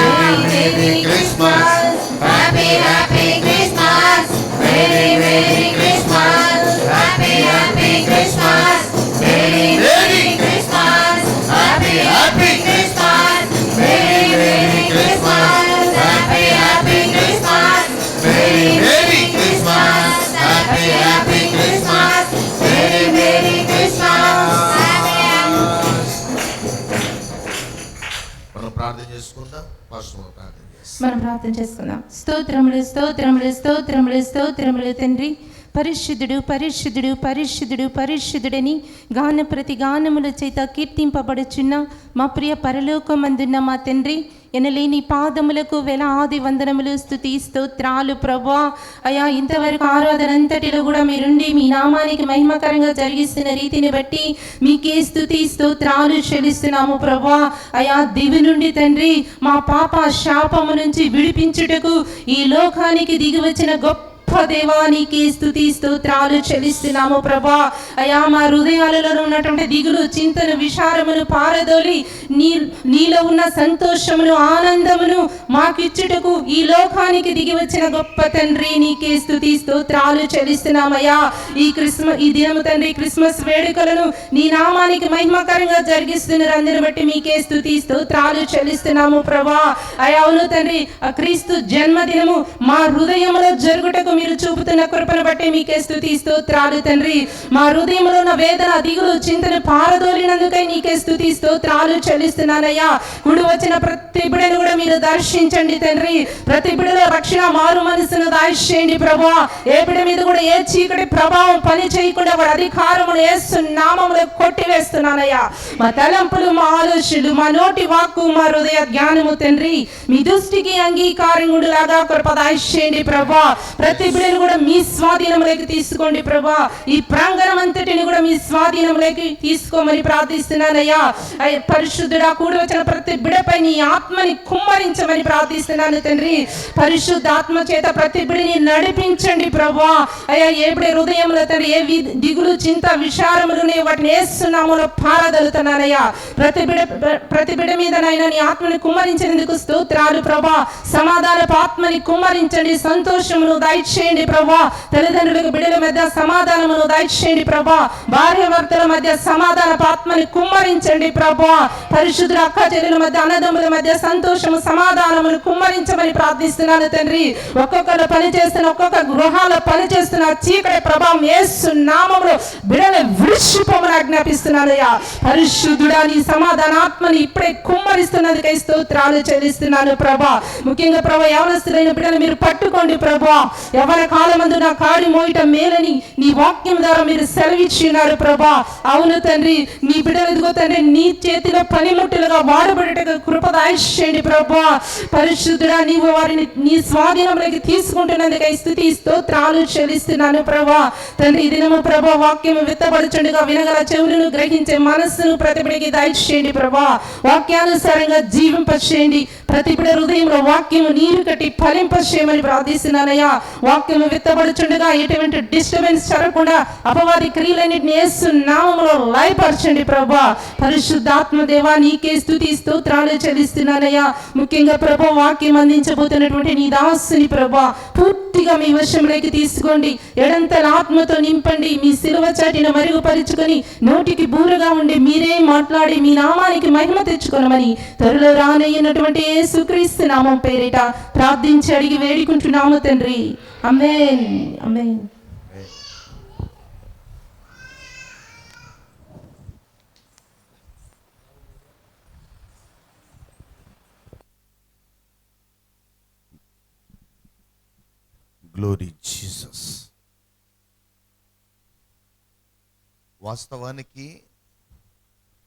merry merry Christmas, happy happy Christmas, merry merry Christmas, happy happy Christmas, merry merry Christmas, happy happy Christmas, merry merry Christmas, happy happy Christmas, merry merry Christmas, happy happy Christmas, merry merry Christmas. మనం ప్రార్థన చేసుకుందాం. పాస్టర్ ప్రార్థన చేస్తాం. మనం ప్రార్థన చేసుకుందాం. స్తోత్రములు స్తోత్రములు స్తోత్రములు స్తోత్రములు తండ్రి. పరిశుద్ధుడు పరిశుద్ధుడు పరిశుద్ధుడు పరిశుద్ధుడని గాన ప్రతి గానముల చేత కీర్తింపబడుచున్న మా ప్రియ పరలోకమందున్న మా తండ్రి, ఎనలేని పాదములకు వేలాది వందనములు స్తుతి స్తోత్రాలు ప్రభా. అయా ఇంతవరకు ఆరాధన అంతటిలో కూడా మీరుండి మీ నామానికి మహిమకరంగా జరిగిస్తున్న రీతిని బట్టి మీకే స్తుతి స్తోత్రాలు చెల్లిస్తున్నాము ప్రభా. అయా దివి నుండి తండ్రి మా పాప శాపము నుంచి విడిపించుటకు ఈ లోకానికి దిగి వచ్చిన గొప్ప దేవానికి స్తుతి స్తోత్రాలు చెల్లిస్తున్నాము ప్రభా. అయా మా హృదయాలలో ఉన్నటువంటి దిగులు చింతను విచారమును పారదోలి నీలో ఉన్న సంతోషమును ఆనందమును మాకిచ్చుటకు ఈ లోకానికి దిగి వచ్చిన గొప్ప తండ్రి నీకే స్తుతి స్తోత్రాలు చెల్లిస్తున్నామయ్యా. ఈ దినము తండ్రి క్రిస్మస్ వేడుకలను నీ నామానికి మహిమకరంగా జరిగిస్తున్నారు. అందరిని బట్టి మీకే స్తుతి స్తోత్రాలు చెల్లిస్తున్నాము ప్రభా. అయా అవును తండ్రి, ఆ క్రీస్తు జన్మదినము మా హృదయంలో జరుగుటకు మీరు చూపుతున్న కృపను బట్టి మీకే స్తుతి స్తోత్రాలు తండ్రి. మా హృదయంలో ఉన్న వేదన దిగులు చింతను పారదోలినందుకై నీకే స్తుతి స్తోత్రాలు చెల్లిస్తున్నానయ్యా. కుడి వచ్చిన ప్రతి బిడను కూడా మీరు దర్శించండి తండ్రి. ప్రతి బిడలో రక్షణ మారు మనసును దాయిచేయండి ప్రభా. ఏ బిడ మీద కూడా ఏ చీకటి ప్రభావం పని చేయకుండా కూడా అధికారమును యేసు నామములో కొట్టివేస్తున్నానయ్యా. మా తలంపులు, మా ఆలోచనలు, మా నోటి వాక్కు, మా హృదయ జ్ఞానము తండ్రి మీ దృష్టికి అంగీకారంగుడులాగా కృప దాయిచేయండి ప్రభా. ప్రతి బిడ్డను కూడా మీ స్వాధీనంలోకి తీసుకోండి ప్రభా. ఈ ప్రాంగణం అంతటిని కూడా మీ స్వాధీనంలోకి తీసుకోమని ప్రార్థిస్తున్నానయ్యా. పరిశుద్ధుడా కూడి వచ్చిన ప్రతి బిడపై నీ ఆత్మని కుమ్మరించమని ప్రార్థిస్తున్నాను తండ్రి. పరిశుద్ధ ఆత్మ చేత ప్రతి బిడిని నడిపించండి ప్రభా. అయ్యా ఏ బిడ హృదయంలో తండ్రి ఏ దిగులు చింత విచారములు వాటిని వేస్తున్నాములో పారదలుతున్నానయ్యా. ప్రతి బిడ మీద నైనా నీ ఆత్మని కుమ్మరించినందుకు స్తోత్రాలు ప్రభా. సమాధానపు ఆత్మని కుమ్మరించండి, సంతోషమును దయచేయండి ప్రభా. తల్లిదండ్రులకు బిడ్డల మధ్య సమాధానమును దయచేయండి ప్రభా. భార్య భర్తల మధ్య సమాధానపు ఆత్మని కుమ్మరించండి ప్రభా. పరిశుద్ధుల అక్క చెల్లెల మధ్య అన్నదమ్ముల మధ్య సంతోషము సమాధానమును కుమ్మరించమని ప్రార్థిస్తున్నాను తండ్రి. ఒక్కొక్కరు పనిచేస్తున్న ఒక్కొక్క గృహాల పనిచేస్తున్న చీకటి ప్రభావం యేసు నామములో బిడ్డలు విడిచిపోమని ఆజ్ఞాపిస్తున్నానయ్యా. పరిశుద్ధుడా నీ సమాధాన ఆత్మని ఇప్పుడే కుమ్మరిస్తున్నందుకై స్తోత్రాలు చెల్లిస్తున్నాను ప్రభా. ముఖ్యంగా ప్రభా యవనస్తులైన బిడ్డలు మీరు పట్టుకోండి ప్రభా. యవ్వన కాలమందు నా కాడి మోయట మేలని నీ వాక్యం ద్వారా మీరు సెలవిచ్చి ఉన్నారు ప్రభా. అవును తండ్రి, నీ బిడ్డలు ఇదిగో తండ్రి నీ చేతిలో పనిముట్టులుగా వాడబడేటకు కృప దయచేయండి ప్రభా. పరిశుద్ధుడా, నీవు వారిని నీ స్వాధీనంలోకి తీసుకుంటున్నందుకై స్తుతి స్తోత్రాలు చెల్లిస్తున్నాను ప్రభా. తండ్రి, ఈ దినము ప్రభా వాక్యము విత్తబడుచుండగా వినగల చెవులను గ్రహించే మనస్సును ప్రతి బిడ్డకి దయచేయండి ప్రభా. వాక్యానుసారంగా జీవింపచేయండి. ప్రతి బిడ్డ హృదయంలో వాక్యము నీరు కట్టి ఫలింపచేయమని ప్రార్థిస్తున్నానయ్యా. వాక్యము విత్తబడుచుండగా ఎటువంటి డిస్టర్బెన్స్ జరగకుండా అపవాది క్రియలన్నిటిని యేసు నామములో లయపరచండి ప్రభా. పరిశుద్ధాత్మ దేవా, నీకే స్తుతి స్తోత్రాలు చెల్లిస్తున్నానయ్యా. ముఖ్యంగా ప్రభా వాక్యం అందించబోతున్నటువంటి నీ దాసుని ప్రభా పూర్తిగా మీ వశంలోకి తీసుకోండి. ఎడంతల ఆత్మతో నింపండి. మీ సిలువ చాటిన మరుగుపరుచుకొని నోటికి బూరగా ఉండి మీరే మాట్లాడి మీ నామానికి మహిమ తెచ్చుకొనమని త్వరలో రానయ్యున్నటువంటి యేసుక్రీస్తు నామం పేరిట ప్రార్థించి అడిగి వేడుకుంటున్నాము తండ్రి. ఆమేన్, ఆమేన్. Glory Jesus. వాస్తవానికి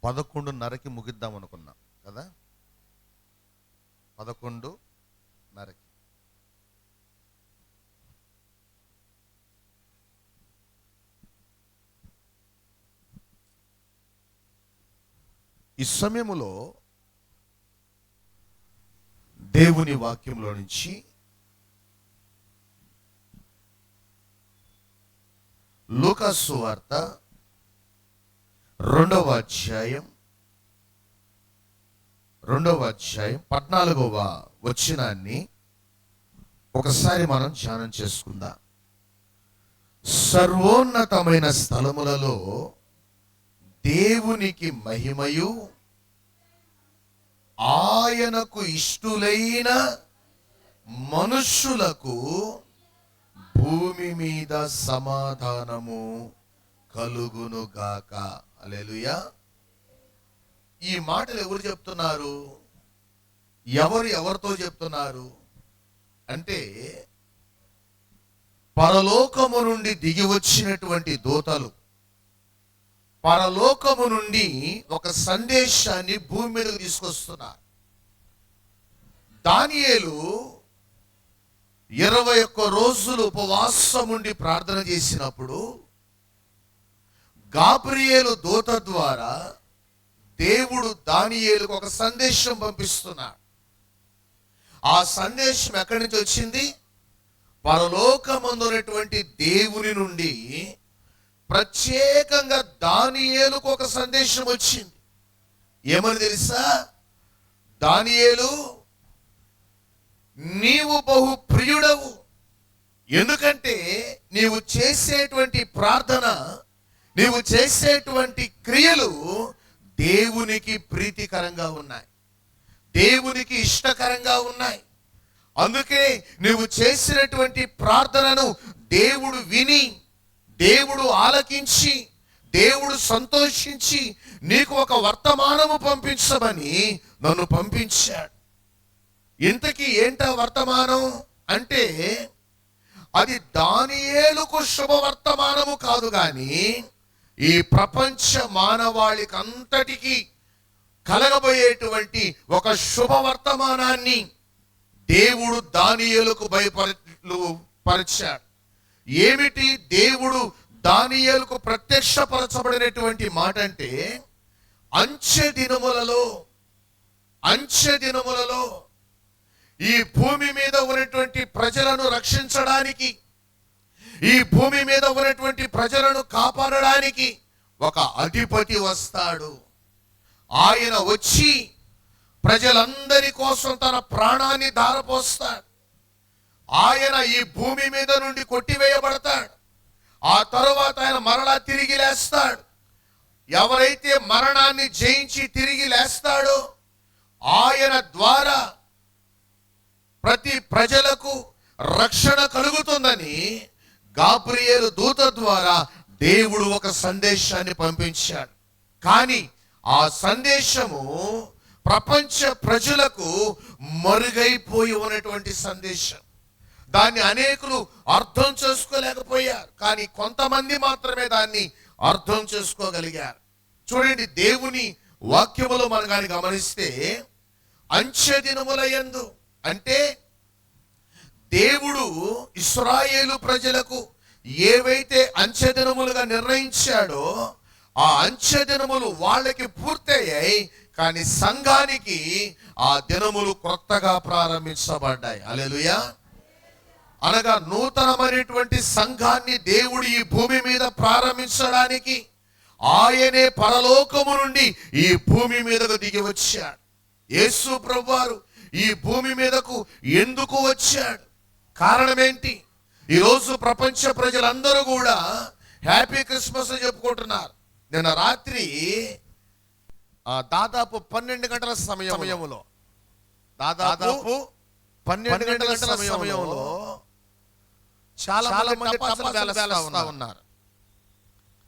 11:30కి ముగిద్దాం అనుకున్నాం కదా, 11:30కి. ఈ సమయములో దేవుని వాక్యంలో నుంచి లూకాసు సువార్త 2వ అధ్యాయం 14వ వచనాన్ని ఒకసారి మనం ధ్యానం చేసుకుందాం. సర్వోన్నతమైన స్థలములలో దేవునికి మహిమయు ఆయనకు ఇష్టులైన మనుష్యులకు భూమి మీద సమాధానము కలుగునుగాక. హల్లెలూయా. ఈ మాటలు ఎవరు చెప్తున్నారు? ఎవరితో చెప్తున్నారు అంటే, పరలోకము నుండి దిగి వచ్చినటువంటి దూతలు పరలోకము నుండి ఒక సందేశాన్ని భూమి మీదకు తీసుకొస్తున్నారు. దానియేలు 21 రోజులు ఉపవాసం ఉండి ప్రార్థన చేసినప్పుడు గాబ్రియేలు దూత ద్వారా దేవుడు దానియేలుకు ఒక సందేశం పంపిస్తున్నాడు. ఆ సందేశం ఎక్కడి నుంచి వచ్చింది? పరలోకమందున్నటువంటి దేవుని నుండి ప్రత్యేకంగా దానియేలుకు ఒక సందేశం వచ్చింది. ఏమని తెలుసా? దానియేలు, నీవు బహు ప్రియుడవు, ఎందుకంటే నీవు చేసేటువంటి ప్రార్థన, నీవు చేసేటువంటి క్రియలు దేవునికి ప్రీతికరంగా ఉన్నాయి, దేవునికి ఇష్టకరంగా ఉన్నాయి. అందుకే నువ్వు చేసినటువంటి ప్రార్థనను దేవుడు విని, దేవుడు ఆలకించి, దేవుడు సంతోషించి నీకు ఒక వర్తమానము పంపించమని నన్ను పంపించాడు. ఇంతకీ ఏంటా వర్తమానం అంటే, అది దానియేలుకు శుభవర్తమానము కాదు కానీ ఈ ప్రపంచ మానవాళికి అంతటికీ కలగబోయేటువంటి ఒక శుభవర్తమానాన్ని దేవుడు దానియేలుకు పరిచాడు. ఏమిటి దేవుడు దానియేలుకు ప్రత్యక్షపరచబడినటువంటి మాట అంటే, అంచె దినములలో ఈ భూమి మీద ఉన్నటువంటి ప్రజలను రక్షించడానికి, ఈ భూమి మీద ఉన్నటువంటి ప్రజలను కాపాడడానికి ఒక అధిపతి వస్తాడు. ఆయన వచ్చి ప్రజలందరి కోసం తన ప్రాణాన్ని ధారపోస్తాడు. ఆయన ఈ భూమి మీద నుండి కొట్టివేయబడతాడు. ఆ తరువాత ఆయన మరలా తిరిగి లేస్తాడు. ఎవరైతే మరణాన్ని జయించి తిరిగి లేస్తాడో ఆయన ద్వారా ప్రతి ప్రజలకు రక్షణ కలుగుతుందని గాబ్రియేలు దూత ద్వారా దేవుడు ఒక సందేశాన్ని పంపించాడు. కానీ ఆ సందేశము ప్రపంచ ప్రజలకు మరుగైపోయి ఉన్నటువంటి సందేశం. దాన్ని అనేకులు అర్థం చేసుకోలేకపోయారు, కానీ కొంతమంది మాత్రమే దాన్ని అర్థం చేసుకోగలిగారు. చూడండి, దేవుని వాక్యములో మనం కానీ గమనిస్తే అంచె దినములయందు అంటే దేవుడు ఇశ్రాయేలు ప్రజలకు ఏవైతే అంచె దినములుగా నిర్ణయించాడో ఆ అంచె దినములు వాళ్ళకి పూర్తయ్యాయి, కానీ సంఘానికి ఆ దినములు కొత్తగా ప్రారంభించబడ్డాయి. హల్లెలూయా. అనగా నూతనమైనటువంటి సంఘాన్ని దేవుడు ఈ భూమి మీద ప్రారంభించడానికి ఆయనే పరలోకము నుండి ఈ భూమి మీదకు దిగి వచ్చాడు. యేసు ప్రభువారు ఈ భూమి మీదకు ఎందుకు వచ్చాడు? కారణం ఏంటి? ఈరోజు ప్రపంచ ప్రజలందరూ కూడా హ్యాపీ క్రిస్మస్ అని చెప్పుకుంటున్నారు. నిన్న రాత్రి దాదాపు 12 గంటల సమయంలో దాదాపు 12 గంటల సమయంలో చాలా మంది టపాసులు పేలుస్తా ఉన్నారు.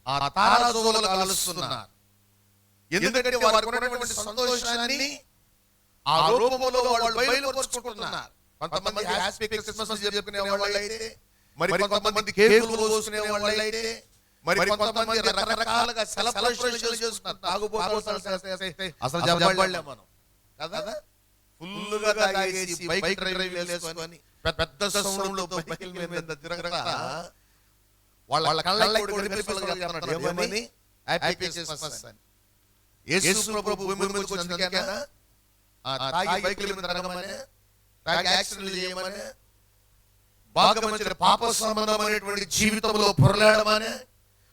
ఆ తారాజువ్వలు కాలుస్తున్నారు. ఎందుకంటే వారికి ఉన్నటువంటి సంతోషాన్ని ఆ రూపంలో వాళ్ళు బయలుపరుచుకుంటున్నారు. కొంతమంది హ్యాపీ క్రిస్మస్ చెప్పుకునే వాళ్ళైతే, మరి కొంతమంది కేకులు కోసుకునే వాళ్ళైతే, మరి కొంతమంది రకరకాలుగా సెలబ్రేషన్లు చేస్తున్నారు. అసలు చెప్పలే మనం కదా, ఫుల్లుగా తాగేసి బైక్ డ్రైవ్ చేసుకొని పెద్ద సౌండ్లో బైకుల మీద తిరగగా వాళ్ళ కళ్ళకి కూడా కనిపిస్తున్నారు. ఏమని? హ్యాపీ క్రిస్మస్ అని. యేసు ప్రభు భూమి మీదకి వచ్చినందుకేనా? తాగి బైకుల మీద తిరగమని, తాగి యాక్సిడెంట్లు చేయమని, బాగా మంచి పాప సంబంధమైనటువంటి జీవితంలో పొరలాడమని,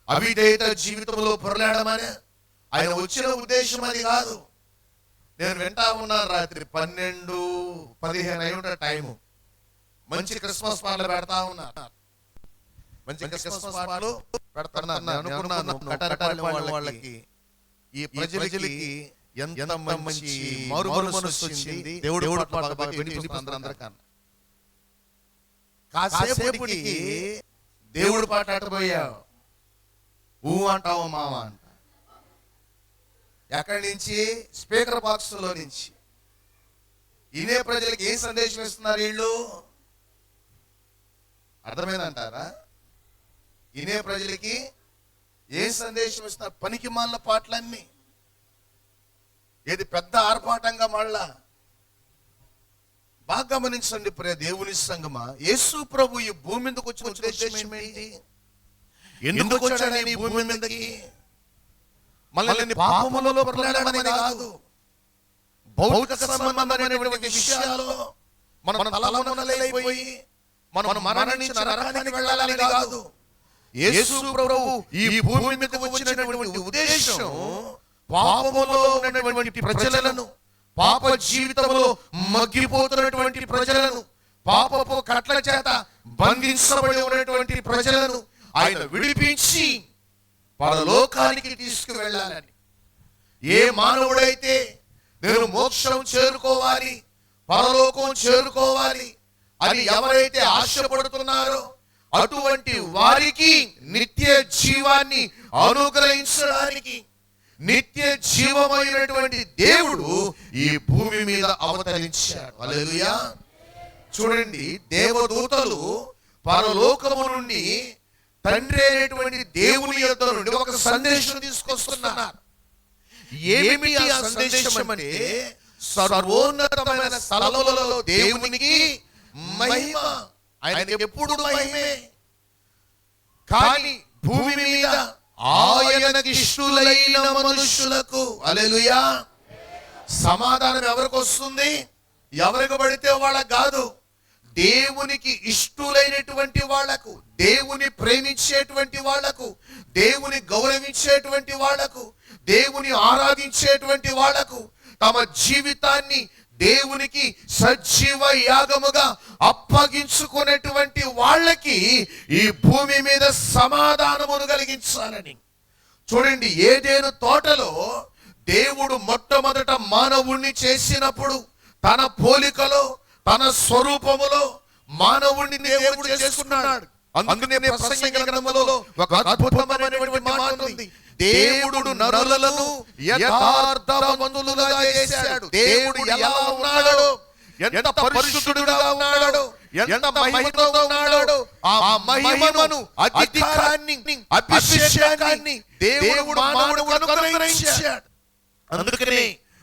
అవిధేయత జీవితంలో పొరలాడమని ఆయన వచ్చిన ఉద్దేశం అది కాదు. నేను వింటా ఉన్నాను, రాత్రి 12:15 అయి ఉంటా టైము. మంచి క్రిస్మస్ పాటలు పెడతా ఉన్నారు. మంచి క్రిస్మస్ పాటలు పెడుతున్నారు. వాళ్ళకి ఈ ప్రజలకి ఎంత మంచి మారు మనసు వచ్చింది. దేవుడు అందరికన్నా కాసేపటికి దేవుడు పాట ఆటపోయావు, ఊ అంటావు మామ అంట. ఎక్కడి నుంచి? స్పీకర్ బాక్స్ లో నుంచి. ఇదే ప్రజలకి ఏం సందేశం ఇస్తున్నారు వీళ్ళు? అర్థమైందంటారా? ఇదే ప్రజలకి ఏ సందేశం ఇస్తున్నారు? పనికి మాలిన పాటలన్నీ. ఏది పెద్ద ఆర్భాటంగా మళ్ళా. బాగా గమనించండి ప్రియ దేవుని సంగమా, యేసు ప్రభు ఈ భూమి మీదకి వచ్చిన ఉద్దేశం ఏంటి? ఎందుకు వచ్చాడని ఈ భూమి మీదకి? మళ్ళీ పాపములలో పొరలాడమని కాదు, భౌతిక సంబంధమైనటువంటి విషయాల్లో మనం తలమునలైపోయి మనం మరణించి నరకానికి వెళ్ళాలని కాదు. యేసు ప్రభు ఈ భూమి మీదకి వచ్చినటువంటి ఉద్దేశం పాపములో ఉన్నటువంటి ప్రజలను, పాప జీవితంలో మగ్గిపోతున్నటువంటి ప్రజలను, పాపపు కట్ల చేత బంధించబడి ఉన్నటువంటి ప్రజలను ఆయన విడిపించి పరలోకానికి తీసుకువెళ్ళాలని. ఏ మానవుడైతే నేను మోక్షం చేరుకోవాలి, పరలోకం చేరుకోవాలి అని ఎవరైతే ఆశపడుతున్నారో అటువంటి వారికి నిత్య జీవాన్ని అనుగ్రహించడానికి నిత్య జీవమైనటువంటి దేవుడు ఈ భూమి మీద అవతరించాడు. హల్లెలూయా. చూడండి, దేవదూతలు పరలోకము నుండి తండ్రి అయినటువంటి దేవుని యొద్ద నుండి ఒక సందేశం తీసుకొస్తున్నారు. ఏమిటి ఆ సందేశం అంటే, సర్వోన్నతమైన స్థలములలో దేవునికి మహిమ. ఆయనకి ఎప్పుడు మహిమే. కానీ భూమి మీద ఆయనకి ఇష్టులైన మనుషులకు, హల్లెలూయా, సమాధానం ఎవరికి వస్తుంది? ఎవరికి పడితే వాళ్ళకు కాదు. దేవునికి ఇష్టులైనటువంటి వాళ్లకు, దేవుని ప్రేమించేటువంటి వాళ్లకు, దేవుని గౌరవించేటువంటి వాళ్లకు, దేవుని ఆరాధించేటువంటి వాళ్లకు, తమ జీవితాన్ని దేవునికి సజీవ యాగముగా అప్పగించుకునేటువంటి వాళ్ళకి ఈ భూమి మీద సమాధానమును కలిగించాలని. చూడండి, ఏదెను తోటలో దేవుడు మొట్టమొదట మానవుణ్ణి చేసినప్పుడు తన పోలికలో, తన స్వరూపములో మానవుణ్ణి దేవుడు చేసుకున్నాడు. అందుకనే ప్రసంగి గ్రంథములో ఒక అద్భుతమైనటువంటి మాట ఉంది. దేవుడు నరులను యథార్థవంతులుగా చేశాడు. దేవుడు ఎలా ఉన్నాడో, ఎంత పరిశుద్ధుడుగా ఉన్నాడో, ఎంత మహిమతో ఉన్నాడో ఆ మహిమను, అధికారాన్ని, అభిషేకాన్ని దేవుడు మానవుడికి అనుగ్రహించాడు. అందుకనే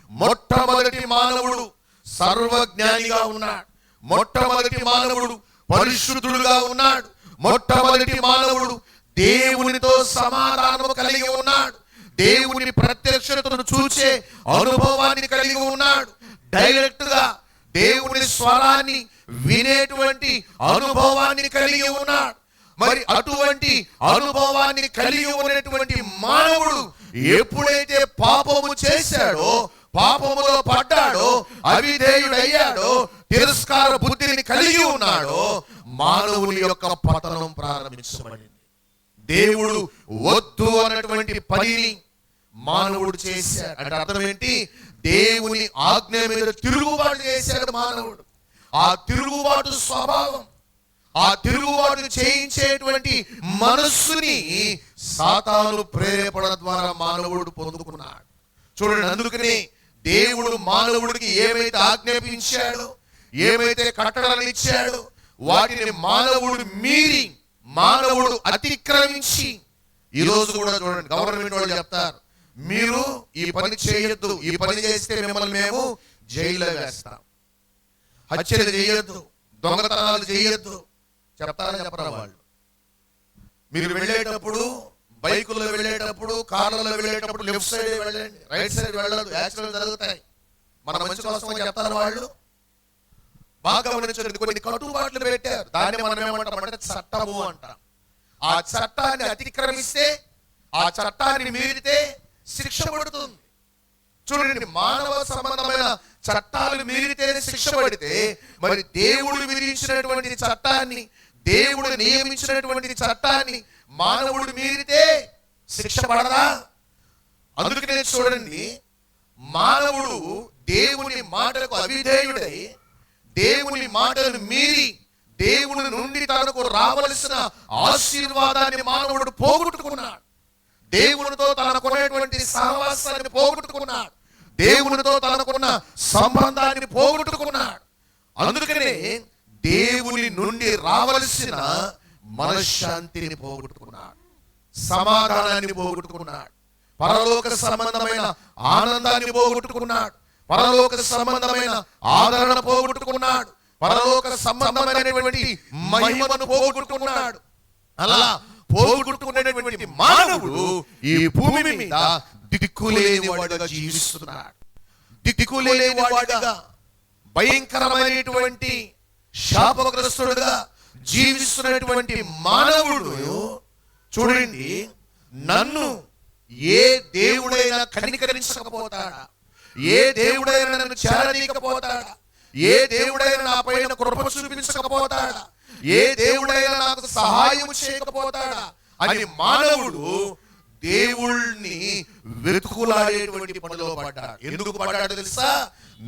మొట్టమొదటి మానవుడు సర్వజ్ఞానిగా ఉన్నాడు. మొట్టమొదటి మానవుడు పరిశుద్ధుడుగా ఉన్నాడు. మొట్టమొదటి మానవుడు దేవునితో సమాధానము కలిగి ఉన్నాడు. దేవుని ప్రత్యక్షతను చూసే అనుభవాన్ని కలిగి ఉన్నాడు. డైరెక్ట్ గా దేవుని స్వరాన్ని వినేటువంటి అనుభవాన్ని కలిగి ఉన్నాడు. మరి అటువంటి అనుభవాన్ని కలిగి ఉన్నటువంటి మానవుడు ఎప్పుడైతే పాపము చేశాడో, పాపములో పడ్డాడో, అవిధేయుడయ్యాడో, తిరస్కార బుద్ధిని కలిగి ఉన్నాడో, మానవుని యొక్క పతనం ప్రారంభించబడింది. దేవుడు వద్దు అన్నటువంటి పనిని మానవుడు చేశాడు. అంటే అర్థం ఏంటి? దేవుని ఆజ్ఞ మీద తిరుగుబాటు చేశాడు మానవుడు. ఆ తిరుగుబాటు స్వభావం, ఆ తిరుగుబాటు చేయించేటువంటి మనస్సుని సాతాను ప్రేరేపణ ద్వారా మానవుడు పొందుకున్నాడు. చూడండి, అందుకని దేవుడు మానవుడికి ఏమైతే ఆజ్ఞాపించాడో, ఏమైతే కట్టడలు ఇచ్చాడో, వాటిని మానవుడు మీరి, మానవుడు అతిక్రమించి, ఈ రోజు కూడా చూడండి, గవర్నమెంట్ వాళ్ళు చెప్తారు, మీరు ఈ పని చేయొద్దు, ఈ పని చేస్తే మిమ్మల్ని మేము జైల్లో వేస్తాం, హత్యలు చేయొద్దు, దొంగతనాలు చేయొద్దు చెప్తారా చెప్పరా వాళ్ళు? మీరు వెళ్ళేటప్పుడు, బైకుల్లో వెళ్ళేటప్పుడు, కార్లలో వెళ్ళేటప్పుడు లెఫ్ట్ సైడ్ వెళ్ళండి, రైట్ సైడ్ వెళ్ళదు, యాక్సిడెంట్ జరుగుతాయి, మన మంచి కోసం చెప్తారు వాళ్ళు. బాగా గమనించండి, కొన్ని కట్టుబాట్లు పెట్టారు, దాన్ని మనం ఏమంటామంటే చట్టము అంటాం. ఆ చట్టాన్ని అతిక్రమిస్తే, ఆ చట్టాన్ని మీరితే శిక్ష పడుతుంది. చూడండి, మానవ సంబంధమైన చట్టాలు మీరితేనే శిక్ష పడితే, మరి దేవుడు విధించినటువంటి చట్టాన్ని, దేవుడు నియమించినటువంటి చట్టాన్ని మానవుడు మీరితే శిక్ష పడదా? అందుకనే చూడండి, మానవుడు దేవుని మాటలకు అవిధేయుడై, దేవుని మాటను మీరి, దేవుని నుండి తనకు రావలసిన ఆశీర్వాదాన్ని మానవుడు పోగొట్టుకున్నాడు. దేవునితో తనకున్నటువంటి సహవాసాన్ని పోగొట్టుకున్నాడు. దేవునితో తనకున్న సంబంధాన్ని పోగొట్టుకున్నాడు. అందుకనే దేవుని నుండి రావలసిన మనశ్శాంతిని పోగొట్టుకున్నాడు, సమాధానాన్ని పోగొట్టుకున్నాడు, పరలోక సంబంధమైన ఆనందాన్ని పోగొట్టుకున్నాడు, పరలోక సంబంధమైన ఆదరణ పోగొట్టుకున్నాడు, పరలోక సంబంధమైనటువంటి మహిమను పోగొట్టుకున్నాడు. అలా పోగొట్టుకున్నటువంటి మానవుడు ఈ భూమి మీద దిక్కులేని వాడుగా జీవిస్తున్నాడు. దిక్కులేని వాడుగా, భయంకరమైనటువంటి శాపగ్రస్తుడుగా జీవిస్తున్నటువంటి మానవుడు చూడండి, నన్ను ఏ దేవుడైనా కనికరించకపోతాడా? ఏ దేవుడైనా నన్ను చేరనీయకపోతాడా? ఏ దేవుడైనా నా పైన కృప చూపించకపోతాడా? ఏ దేవుడైనా నాకు సహాయం చేయకపోతాడా అని మానవుడు దేవుణ్ణి వెతుకులాడేటువంటి పనిలో పడ్డాడు. ఎందుకు పడ్డాడు తెలుసా?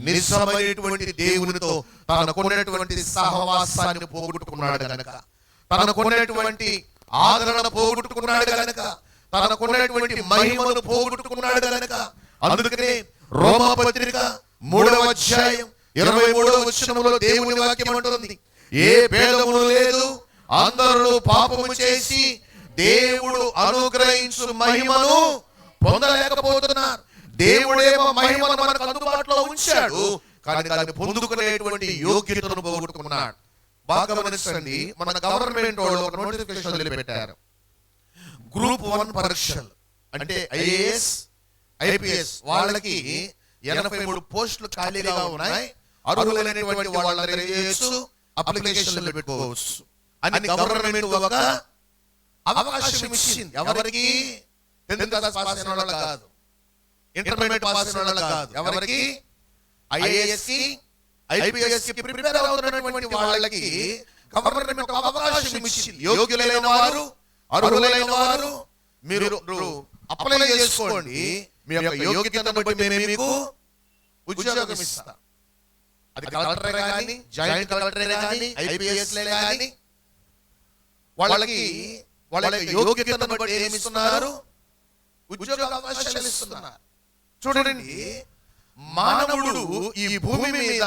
నిజమైనటువంటి దేవునితో తనకున్నటువంటి సహవాసాన్ని పోగొట్టుకున్నాడు గనక, తనకున్నటువంటి ఆదరణ పోగొట్టుకున్నాడు గనక, తనకున్నటువంటి మహిమను పోగొట్టుకున్నాడు గనక. అందుకనే రోమాపత్రిక 3వ అధ్యాయం 23వ వచనంలో దేవుని వాక్యం అంటుంది, ఏ భేదము లేదు, అందరూ పాపము చేసి దేవుడు అనుగ్రహించు మహిమను పొందలేకపోతున్నారు. దేవుడేమో మహిమను మనకు అందుబాటులో ఉంచాడు, కానీ దాన్ని పొందుకునేటువంటి యోగ్యతను పోగొట్టుకున్నాడు. బాగా గమనించండి, మన గవర్నమెంట్ వాళ్ళు ఒక నోటిఫికేషన్ వదిలిపెట్టారు. గ్రూప్ 1 పరీక్షలు అంటే ఐఏఎస్, ఐపీఎస్ వాళ్ళకి 83 పోస్టులు ఖాళీగా ఉన్నాయి. అర్హులైనటువంటి వాళ్ళందరూ చేయొచ్చు, అప్లికేషన్లు పెట్టుకోవచ్చు అని గవర్నమెంట్ ఒక అవకాశం ఇచ్చింది. ఎవరికి? 10th క్లాస్ పాస్ అయిన వాళ్ళకి కాదు, ఇంటర్మీడియట్ పాస్ అయిన వాళ్ళకి కాదు, ఎవరికి? ఐఏఎస్ కి, ఐపీఎస్ కి ప్రిపేర్ అవుతున్నటువంటి వాళ్ళకి గవర్నమెంట్ ఒక అవకాశం ఇచ్చింది. యోగ్యులైన వారు, అర్హులైన వారు మీరు అప్లై చేసుకోండి, మీ యొక్క యోగ్యతను బట్టి మేము మీకు ఉద్యోగం ఇస్తాం. అది కలెక్టరే కానీ, జాయింట్ కలెక్టరే కానీ, ఐపీఎస్ కానీ, వాళ్ళకి వాళ్ళ యోగ్యతను బట్టి ఏమి ఇస్తున్నారు? ఉద్యోగ అవకాశాలు ఇస్తున్నారు. చూడండి, మానవుడు ఈ భూమి మీద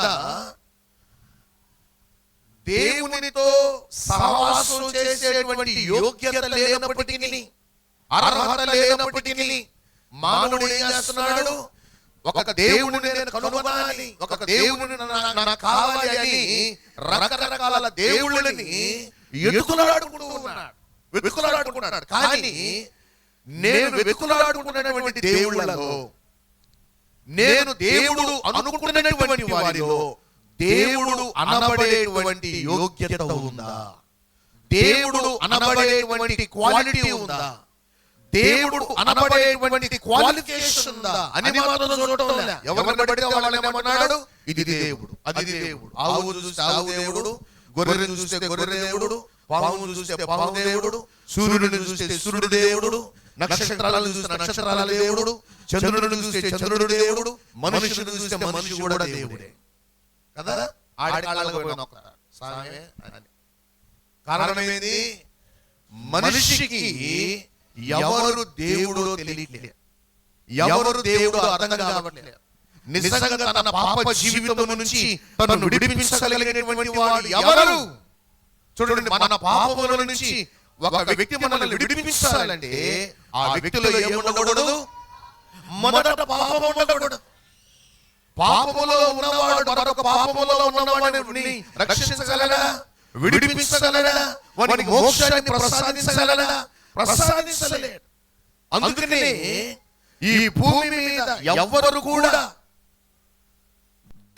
దేవునితో సహవాసం చేసేటువంటి యోగ్యత లేనప్పటికీ, అర్హత లేనప్పటికీ మానవుడు ఏం చేస్తున్నాడు? ఒక దేవుని నేను కనుగొనాలి, ఒక దేవుని నాకు కావాలి అని రకరకాల దేవుళ్ళని వెతుకులాడుకుంటున్నాడు. కానీ నేను వెతుకులాడుకున్నటువంటి దేవుళ్ళలో, నేను దేవుడు అనుకుంటున్నటువంటి వారిలో దేవుడు అనబడేటువంటి యోగ్యత ఉందా? దేవుడు అనబడేటువంటి క్వాలిటీ ఉందా? దేవుడు అనబడేటువంటి క్వాలిఫికేషన్ ఉందా అని మాత్రం చూడటం లే. ఎవరిని పడితే వాళ్ళని ఏమన్నాడు? ఇది దేవుడు, అది దేవుడు. ఆవు చూస్తే ఆవు దేవుడు, గొర్రెను చూస్తే గొర్రె దేవుడు, పామును చూస్తే పాము దేవుడు, సూర్యుడిని చూస్తే సూర్యుడు దేవుడు, నక్షత్రాలను చూస్తే నక్షత్రాల దేవుడు, చంద్రుడిని చూస్తే చంద్రుడు దేవుడు, మనుషుని చూస్తే మనిషి కూడా దేవుడే కదా. కారణం ఏంది? మనిషికి ఎవరు దేవుడో తెలియట్లేదు, ఎవరు దేవుడో అర్థం కావట్లేదు. నిజంగా తన పాప జీవితం నుంచి తను విడిపించగలిగినటువంటి వాడు ఎవరు? చూడండి, మన పాపముల నుంచి ఒక వ్యక్తి మనల్ని విడిపించాలంటే ఆ వ్యక్తిలో ఏముండకూడదు? మొదట పాపము ఉండకూడదు. పాపములో ఉన్నవాడు మరొక పాపములో ఉన్నవాడిని రక్షించగలడా? విడిపించగలడా? వానికి మోక్షాన్ని ప్రసాదించగలడా? ప్రసాదించలేడు. అందుకనే ఈ భూమి మీద ఎవరు కూడా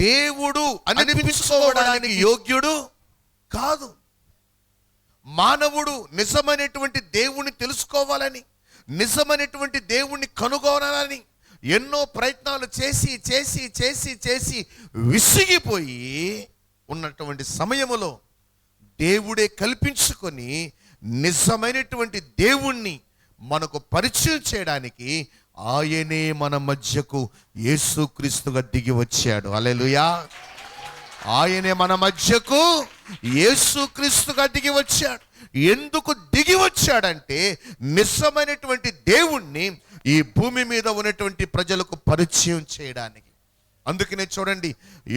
దేవుడు అనిపించుకోవడానికి యోగ్యుడు కాదు. మానవుడు నిజమైనటువంటి దేవుణ్ణి తెలుసుకోవాలని, నిజమైనటువంటి దేవుణ్ణి కనుగొనాలని ఎన్నో ప్రయత్నాలు చేసి చేసి చేసి చేసి విసిగిపోయి ఉన్నటువంటి సమయములో దేవుడే కల్పించుకొని నిజమైనటువంటి దేవుణ్ణి మనకు పరిచయం చేయడానికి ఆయనే మన మధ్యకు యేసుక్రీస్తుగా దిగి వచ్చాడు. హల్లెలూయా! ఆయనే మన మధ్యకు యేసుక్రీస్తుగా దిగి వచ్చాడు. ఎందుకు దిగి వచ్చాడంటే నిజమైనటువంటి దేవుణ్ణి ఈ భూమి మీద ఉన్నటువంటి ప్రజలకు పరిచయం చేయడానికి. అందుకనే చూడండి,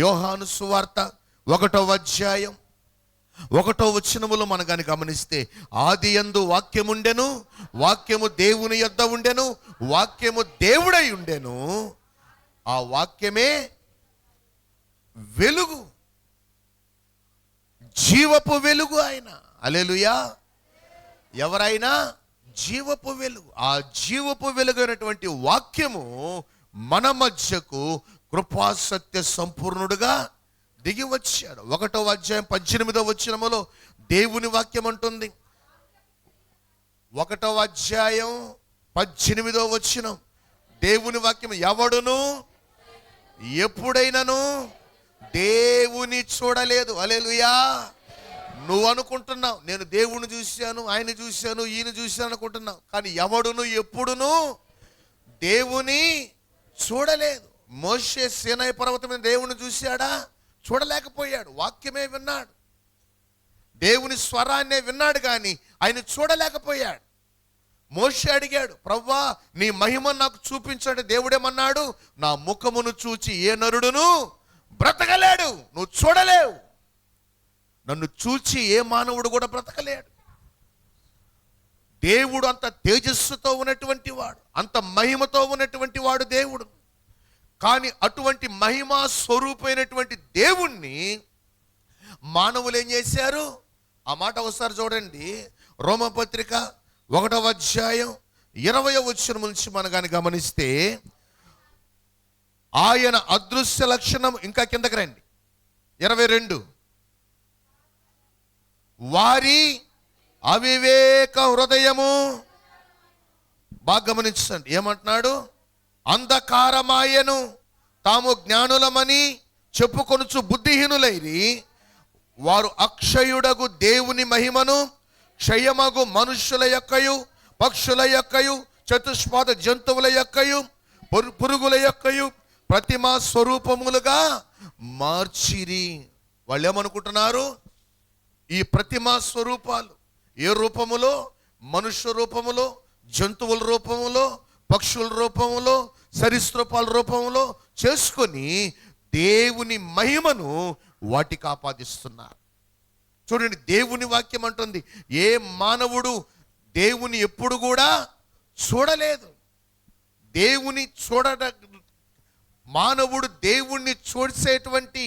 యోహాను సువార్త 1వ అధ్యాయం 1వ వచనములో మనం గాని గమనిస్తే, ఆదియందు వాక్యముండెను, వాక్యము దేవుని యొద్ద ఉండెను, వాక్యము దేవుడై ఉండెను, ఆ వాక్యమే వెలుగు, జీవపు వెలుగు ఆయన. హల్లెలూయా! ఎవరైనా జీవపు వెలుగు. ఆ జీవపు వెలుగైనటువంటి వాక్యము మన మధ్యకు కృపాసత్య సంపూర్ణుడుగా దిగి వచ్చాడు. 1వ అధ్యాయం 18వ వచనములో దేవుని వాక్యం అంటుంది. 1వ అధ్యాయం 18వ వచనం, దేవుని వాక్యం, ఎవడును ఎప్పుడైనాను దేవుని చూడలేదు. హల్లెలూయా! నువ్వు అనుకుంటున్నావు నేను దేవుని చూశాను, ఆయన చూశాను, ఈయన చూశాను అనుకుంటున్నావు. కానీ ఎవడును ఎప్పుడును దేవుని చూడలేదు. మోషే సీనాయి పర్వతం మీద దేవుని చూశాడా? చూడలేకపోయాడు. వాక్యమే విన్నాడు, దేవుని స్వరాన్నే విన్నాడు, కానీ ఆయన చూడలేకపోయాడు. మోషే అడిగాడు, ప్రవ్వా నీ మహిమ నాకు చూపించండి. దేవుడేమన్నాడు? నా ముఖమును చూచి ఏ నరుడును బ్రతకలేడు. నువ్వు చూడలేవు, నన్ను చూచి ఏ మానవుడు కూడా బ్రతకలేడు. దేవుడు అంత తేజస్సుతో ఉన్నటువంటి వాడు, అంత మహిమతో ఉన్నటువంటి వాడు దేవుడు. కానీ అటువంటి మహిమా స్వరూపమైనటువంటి దేవుణ్ణి మానవులు ఏం చేశారు? ఆ మాట ఒకసారి చూడండి, రోమపత్రిక 1వ అధ్యాయం 20వ వచనం నుంచి మనం కానీ గమనిస్తే, ఆయన అదృశ్య లక్షణం, ఇంకా కిందకి రండి 22, వారి అవివేక హృదయము, బాగా గమనించండి ఏమంటున్నాడు? అంధకారమాయను, తాము జ్ఞానులమని చెప్పుకొనుచు బుద్ధిహీనులైరి, వారు అక్షయుడగు దేవుని మహిమను క్షయమగు మనుష్యుల యొక్కయు, పక్షుల యొక్కయు, చతుష్పాద జంతువుల యొక్కయు, పురుగుల యొక్కయు ప్రతిమా స్వరూపములుగా మార్చిరి. వాళ్ళు ఏమనుకుంటున్నారు? ఈ ప్రతిమా స్వరూపాలు ఏ రూపములో? మనుష్య రూపములో, జంతువుల రూపములో, పక్షుల రూపములో, సరీసృపాల రూపంలో చేసుకొని దేవుని మహిమను వాటికి ఆపాదిస్తున్నారు. చూడండి, దేవుని వాక్యం అంటుంది, ఏ మానవుడు దేవుని ఎప్పుడు కూడా చూడలేదు. దేవుని మానవుడు దేవుణ్ణి చూసేటువంటి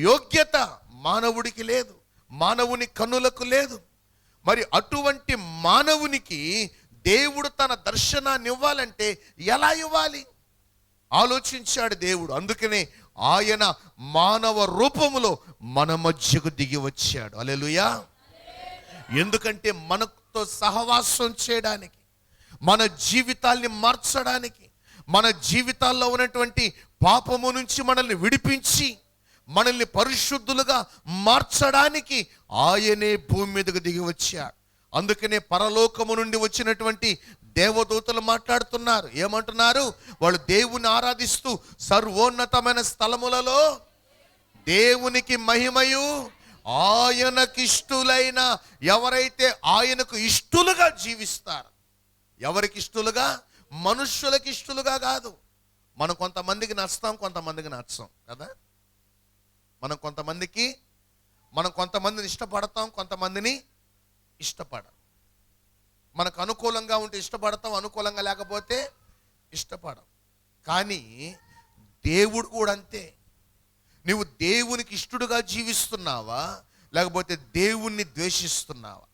యోగ్యత మానవుడికి లేదు, మానవుని కన్నులకు లేదు. మరి అటువంటి మానవునికి దేవుడు తన దర్శనాన్ని ఇవ్వాలంటే ఎలా ఇవ్వాలి ఆలోచించాడు దేవుడు. అందుకనే ఆయన మానవ రూపములో మన మధ్యకు దిగి వచ్చాడు. హల్లెలూయా. ఎందుకంటే మనతో సహవాసం చేయడానికి, మన జీవితాల్ని మార్చడానికి, మన జీవితాల్లో ఉన్నటువంటి పాపము నుంచి మనల్ని విడిపించి మనల్ని పరిశుద్ధులుగా మార్చడానికి ఆయనే భూమి మీదకు దిగి వచ్చాడు. అందుకనే పరలోకము నుండి వచ్చినటువంటి దేవదూతలు మాట్లాడుతున్నారు. ఏమంటున్నారు? వాళ్ళు దేవుని ఆరాధిస్తూ సర్వోన్నతమైన స్థలములలో దేవునికి మహిమయు ఆయనకిష్టులైన, ఎవరైతే ఆయనకు ఇష్టలుగా జీవిస్తారు. ఎవరికి ఇష్టలుగా? మనుష్యులకి ఇష్టలుగా కాదు. మనం కొంతమందికి నచ్చుతాం, కొంతమందికి నచ్చం కదా. మనం కొంతమందిని ఇష్టపడతాం, కొంతమందిని ఇష్టపడం. మనకు అనుకూలంగా ఉంటే ఇష్టపడతాం, అనుకూలంగా లేకపోతే ఇష్టపడం. కానీ దేవుడు కూడా అంతే. నువ్వు దేవునికి ఇష్టడుగా జీవిస్తున్నావా, లేకపోతే దేవుణ్ణి ద్వేషిస్తున్నావా?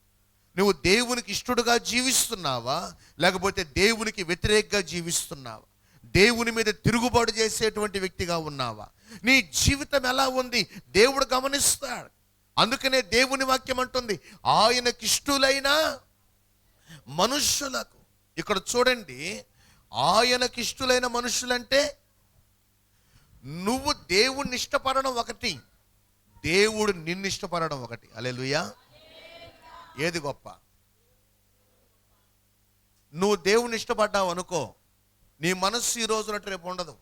నువ్వు దేవునికి ఇష్టడుగా జీవిస్తున్నావా, లేకపోతే దేవునికి వ్యతిరేకంగా జీవిస్తున్నావా? దేవుని మీద తిరుగుబాటు చేసేటువంటి వ్యక్తిగా ఉన్నావా? నీ జీవితం ఎలా ఉంది దేవుడు గమనిస్తాడు. అందుకనే దేవుని వాక్యం అంటుంది, ఆయనకిష్టులైన మనుష్యులకు. ఇక్కడ చూడండి, ఆయనకిష్టులైన మనుషులంటే నువ్వు దేవుణ్ణి ఇష్టపడడం ఒకటి, దేవుడు నిన్ను ఇష్టపడడం ఒకటి. హల్లెలూయా. ఏది గొప్ప? నువ్వు దేవుణ్ణి ఇష్టపడ్డావు అనుకో, నీ మనస్సు ఈ రోజు రేపు ఉండదు.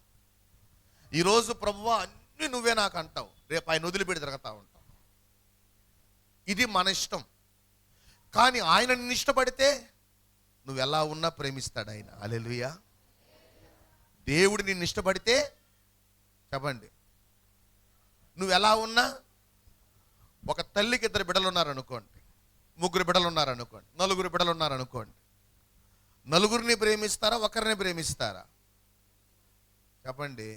ఈరోజు ప్రభువా అన్నీ నువ్వే నాకు అంటావు, రేపు ఆయన వదిలిపెట్టి తిరుగుతా ఉంటావు. ఇది మన ఇష్టం. కానీ ఆయన నిన్ను ఇష్టపడితే నువ్వు ఎలా ఉన్నా ప్రేమిస్తాడు ఆయన. హల్లెలూయా. దేవుడు నిన్ను ఇష్టపడితే చెప్పండి, నువ్వు ఎలా ఉన్నా, ఒక తల్లికి 2 బిడ్డలు ఉన్నారనుకోండి, 3 బిడ్డలు ఉన్నారనుకోండి, 4 బిడ్డలు ఉన్నారనుకోండి, నలుగురిని ప్రేమిస్తారా, ఒకరిని ప్రేమిస్తారా? చెప్పండి.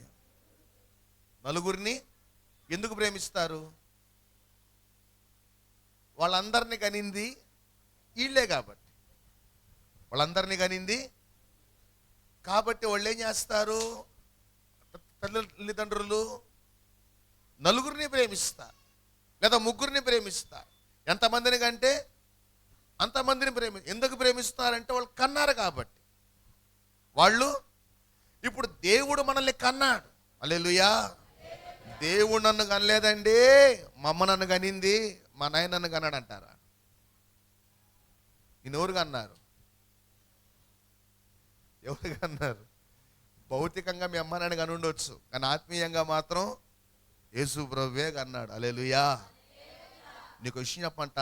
నలుగురిని ఎందుకు ప్రేమిస్తారు? వాళ్ళందరినీ కనింది వీళ్ళే కాబట్టి. వాళ్ళందరినీ కనింది కాబట్టి వాళ్ళు ఏం చేస్తారు? తల్లిదండ్రులు నలుగురిని ప్రేమిస్తారు, లేదా 3 ప్రేమిస్తారు. ఎంతమందిని కంటే అంతమందిని ఎందుకు ప్రేమిస్తారంటే వాళ్ళు కన్నారు కాబట్టి. వాళ్ళు ఇప్పుడు దేవుడు మనల్ని కన్నాడు. హల్లెలూయా. దేవుడు నన్ను కనలేదండి, మా అమ్మ నన్ను కనింది, మా నాయన నన్ను కన్నాడు అంటారా? ఈయన ఎవరు కన్నారు? ఎవరు కన్నారు? భౌతికంగా మీ అమ్మ నాన్న కని ఉండొచ్చు, కానీ ఆత్మీయంగా మాత్రం యేసు ప్రభువే కన్నాడు. హల్లెలూయా. నీకు విషయం చెప్పంట,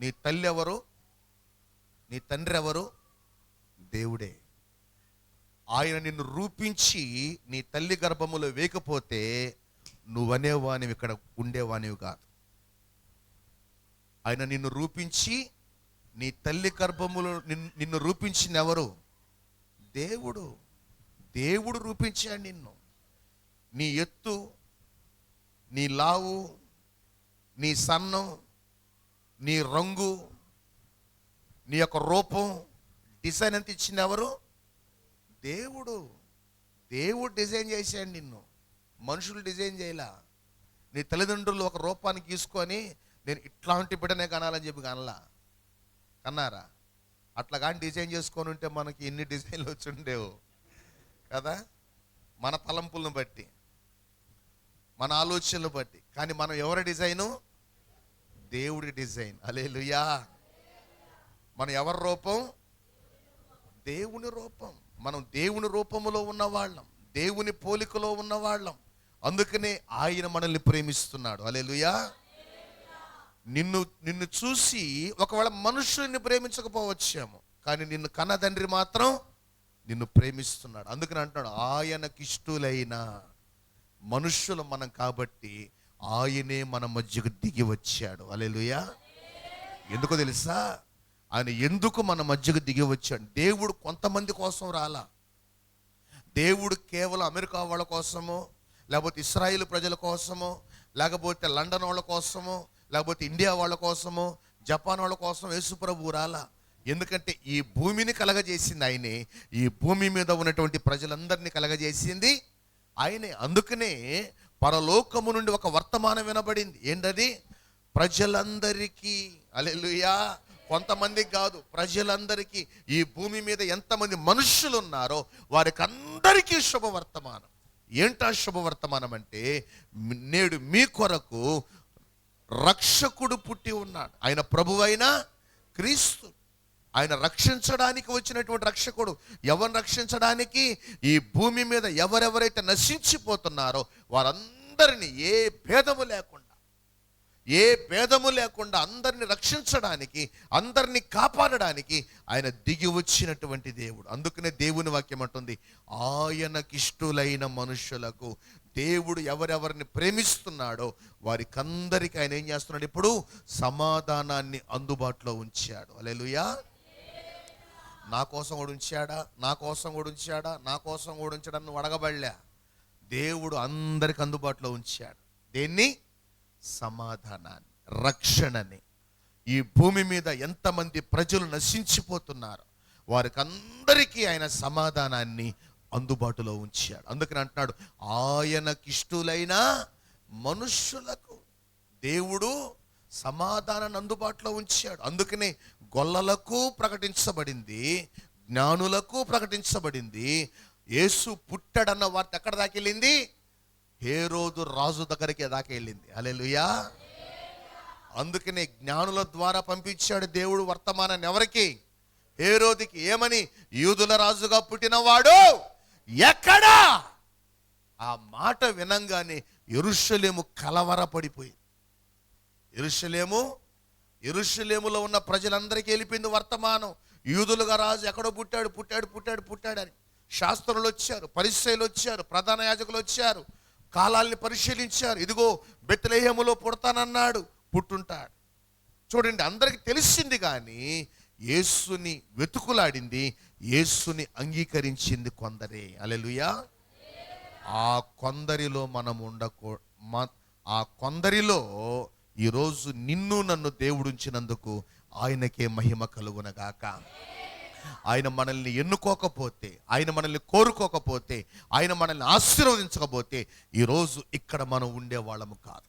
నీ తల్లి ఎవరు, నీ తండ్రి ఎవరు? దేవుడే. ఆయన నిన్ను రూపించి నీ తల్లి గర్భములో వేయకపోతే నువ్వనేవానివి, ఇక్కడ ఉండేవానివి కాదు. ఆయన నిన్ను రూపించి నీ తల్లి గర్భములో నిన్ను రూపించింది ఎవరు? దేవుడు. దేవుడు రూపించాడు నిన్ను. నీ ఎత్తు, నీ లావు, నీ సన్నం, నీ రంగు, నీ యొక్క రూపం, డిజైన్ ఎంత ఇచ్చింది ఎవరు? దేవుడు. దేవుడు డిజైన్ చేశాడు నిన్ను, మనుషులు డిజైన్ చేయలా. నీ తల్లిదండ్రులు ఒక రూపాన్ని తీసుకొని నేను ఇట్లాంటి బిడ్డనే కనాలని చెప్పి కనలా, కన్నారా? అట్లా కానీ డిజైన్ చేసుకొని ఉంటే మనకి ఎన్ని డిజైన్లు వచ్చి ఉండేవు కదా, మన తలంపులను బట్టి, మన ఆలోచనలు బట్టి. కానీ మనం ఎవరి డిజైను? దేవుడి డిజైన్. హల్లెలూయా. మనం ఎవరి రూపం? దేవుని రూపం. మనం దేవుని రూపములో ఉన్నవాళ్ళం, దేవుని పోలికలో ఉన్నవాళ్ళం. అందుకనే ఆయన మనల్ని ప్రేమిస్తున్నాడు. హల్లెలూయా. నిన్ను చూసి ఒకవేళ మనుషుల్ని ప్రేమించకపోవచ్చేమో, కానీ నిన్ను కన్న తండ్రి మాత్రం నిన్ను ప్రేమిస్తున్నాడు. అందుకని అంటున్నాడు, ఆయనకిష్టులైన మనుష్యులు మనం కాబట్టి ఆయనే మన మధ్యకు దిగి వచ్చాడు. హల్లెలూయా. ఎందుకో తెలుసా? ఆయన ఎందుకు మన మధ్యకు దిగి వచ్చాడు? దేవుడు కొంతమంది కోసం రాలా. దేవుడు కేవలం అమెరికా వాళ్ళ కోసమో, లేకపోతే ఇస్రాయేల్ ప్రజల కోసమో, లేకపోతే లండన్ వాళ్ళ కోసమో, లేకపోతే ఇండియా వాళ్ళ కోసమో, జపాన్ వాళ్ళ కోసం యేసుప్రభు రాలా. ఎందుకంటే ఈ భూమిని కలగజేసింది ఆయనే, ఈ భూమి మీద ఉన్నటువంటి ప్రజలందరినీ కలగజేసింది ఆయనే. అందుకనే పరలోకము నుండి ఒక వర్తమానం వినబడింది. ఏంటది? ప్రజలందరికీ. హల్లెలూయా. కొంతమందికి కాదు, ప్రజలందరికీ. ఈ భూమి మీద ఎంతమంది మనుషులు ఉన్నారో వారికి అందరికీ శుభవర్తమానం. ఏంటా శుభవర్తమానం అంటే, నేడు మీ కొరకు రక్షకుడు పుట్టి ఉన్నాడు. ఆయన ప్రభువైన క్రీస్తు. ఆయన రక్షించడానికి వచ్చినటువంటి రక్షకుడు. ఎవరిని రక్షించడానికి? ఈ భూమి మీద ఎవరెవరైతే నశించిపోతున్నారో వారందరినీ ఏ భేదము లేకుండా అందరిని రక్షించడానికి, అందరినీ కాపాడడానికి ఆయన దిగి వచ్చినటువంటి దేవుడు. అందుకనే దేవుని వాక్యం అంటుంది, ఆయనకిష్టులైన మనుషులకు. దేవుడు ఎవరెవరిని ప్రేమిస్తున్నాడో వారికందరికీ ఆయన ఏం చేస్తున్నాడు? ఇప్పుడు సమాధానాన్ని అందుబాటులో ఉంచాడు. హల్లెలూయా. నా కోసం కూడా ఉంచాడా, నా కోసం కూడా ఉంచాడా, నా కోసం కూడా ఉంచాడని నువ్వు అడగబడలే. దేవుడు అందరికి అందుబాటులో ఉంచాడు. దేన్ని? సమాధానాన్ని, రక్షణని. ఈ భూమి మీద ఎంతమంది ప్రజలు నశించిపోతున్నారు వారికి అందరికీ ఆయన సమాధానాన్ని అందుబాటులో ఉంచాడు. అందుకని అంటున్నాడు, ఆయనకిష్టులైన మనుష్యులకు దేవుడు సమాధానాన్ని అందుబాటులో ఉంచాడు. అందుకనే గొల్లలకు ప్రకటించబడింది, జ్ఞానులకు ప్రకటించబడింది. యేసు పుట్టాడన్న వార్త ఎక్కడ దాకా వెళ్ళింది? హేరోదు రాజు దగ్గరికి దాకా వెళ్ళింది. హల్లెలూయా. అందుకనే జ్ఞానుల ద్వారా పంపించాడు దేవుడు వర్తమానాన్ని. ఎవరికి? హేరోదికి. ఏమని? యూదుల రాజుగా పుట్టినవాడు ఎక్కడా? ఆ మాట వినంగానే యెరూషలేము కలవరపడిపోయింది. యెరూషలేములో ఉన్న ప్రజలందరికీ వెళ్ళిపోయింది వర్తమానం. యూదులుగా రాజు ఎక్కడో పుట్టాడు అని. శాస్త్రులు వచ్చారు, పరిసయ్యులు వచ్చారు, ప్రధాన యాజకులు వచ్చారు, కాలాల్ని పరిశీలించారు. ఇదిగో బెత్లెహేములో పుడతానన్నాడు, పుట్టుంటాడు. చూడండి, అందరికి తెలిసింది కానీ యేసుని వెతుకులాడింది, యేసుని అంగీకరించింది కొందరే. హల్లెలూయా. ఆ కొందరిలో మనం ఆ కొందరిలో ఈరోజు నిన్ను నన్ను దేవుడుంచినందుకు ఆయనకే మహిమ కలుగునగాక. ఆయన మనల్ని ఎన్నుకోకపోతే, ఆయన మనల్ని కోరుకోకపోతే, ఆయన మనల్ని ఆశీర్వదించకపోతే ఈరోజు ఇక్కడ మనం ఉండేవాళ్ళము కాదు.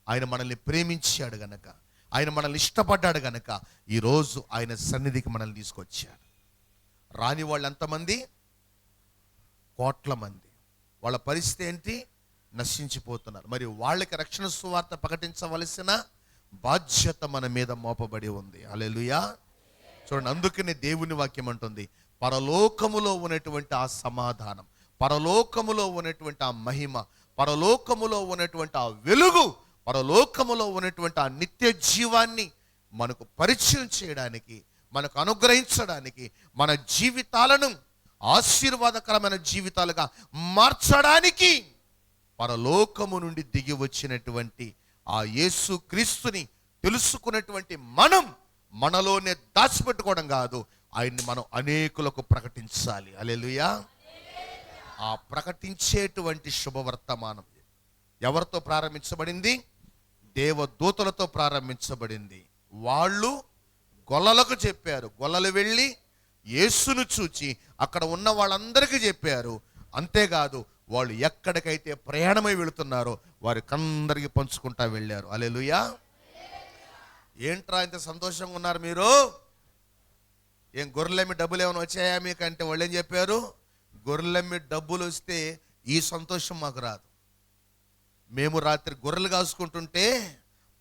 ఆయన మనల్ని ప్రేమించాడు గనక, ఆయన మనల్ని ఇష్టపడ్డాడు గనక ఈరోజు ఆయన సన్నిధికి మనల్ని తీసుకొచ్చాడు. రాని వాళ్ళు ఎంతమంది? కోట్ల మంది. వాళ్ళ పరిస్థితి ఏంటి? నశించిపోతున్నారు. మరి వాళ్ళకి రక్షణ సువార్త ప్రకటించవలసిన బాధ్యత మన మీద మోపబడి ఉంది. హల్లెలూయా. చూడండి, అందుకనే దేవుని వాక్యం అంటుంది, పరలోకములో ఉన్నటువంటి ఆ సమాధానం, పరలోకములో ఉన్నటువంటి ఆ మహిమ, పరలోకములో ఉన్నటువంటి ఆ వెలుగు, పరలోకములో ఉన్నటువంటి ఆ నిత్య జీవాన్ని మనకు పరిచయం చేయడానికి, మనకు అనుగ్రహించడానికి, మన జీవితాలను ఆశీర్వాదకరమైన జీవితాలుగా మార్చడానికి పరలోకము నుండి దిగి వచ్చినటువంటి ఆ యేసు క్రీస్తుని తెలుసుకున్నటువంటి మనం మనలోనే దాచిపెట్టుకోవడం కాదు, ఆయన్ని మనం అనేకులకు ప్రకటించాలి. హల్లెలూయా. ఆ ప్రకటించేటువంటి శుభవర్తమానం ఎవరితో ప్రారంభించబడింది? దేవదూతలతో ప్రారంభించబడింది. వాళ్ళు గొల్లలకు చెప్పారు. గొల్లలు వెళ్ళి యేసును చూచి అక్కడ ఉన్న వాళ్ళందరికీ చెప్పారు. అంతేకాదు, వాళ్ళు ఎక్కడికైతే ప్రయాణమై వెళుతున్నారో వారికందరికీ పంచుకుంటా వెళ్ళారు. హల్లెలూయా. ఏంట్రా ఇంత సంతోషంగా ఉన్నారు మీరు? ఏం గొర్రెలమ్మి డబ్బులు ఏమైనా వచ్చాయా మీకంటే వాళ్ళు ఏం చెప్పారు? గొర్రెలమ్మి డబ్బులు వస్తే ఈ సంతోషం మాకు రాదు. మేము రాత్రి గొర్రెలు కాసుకుంటుంటే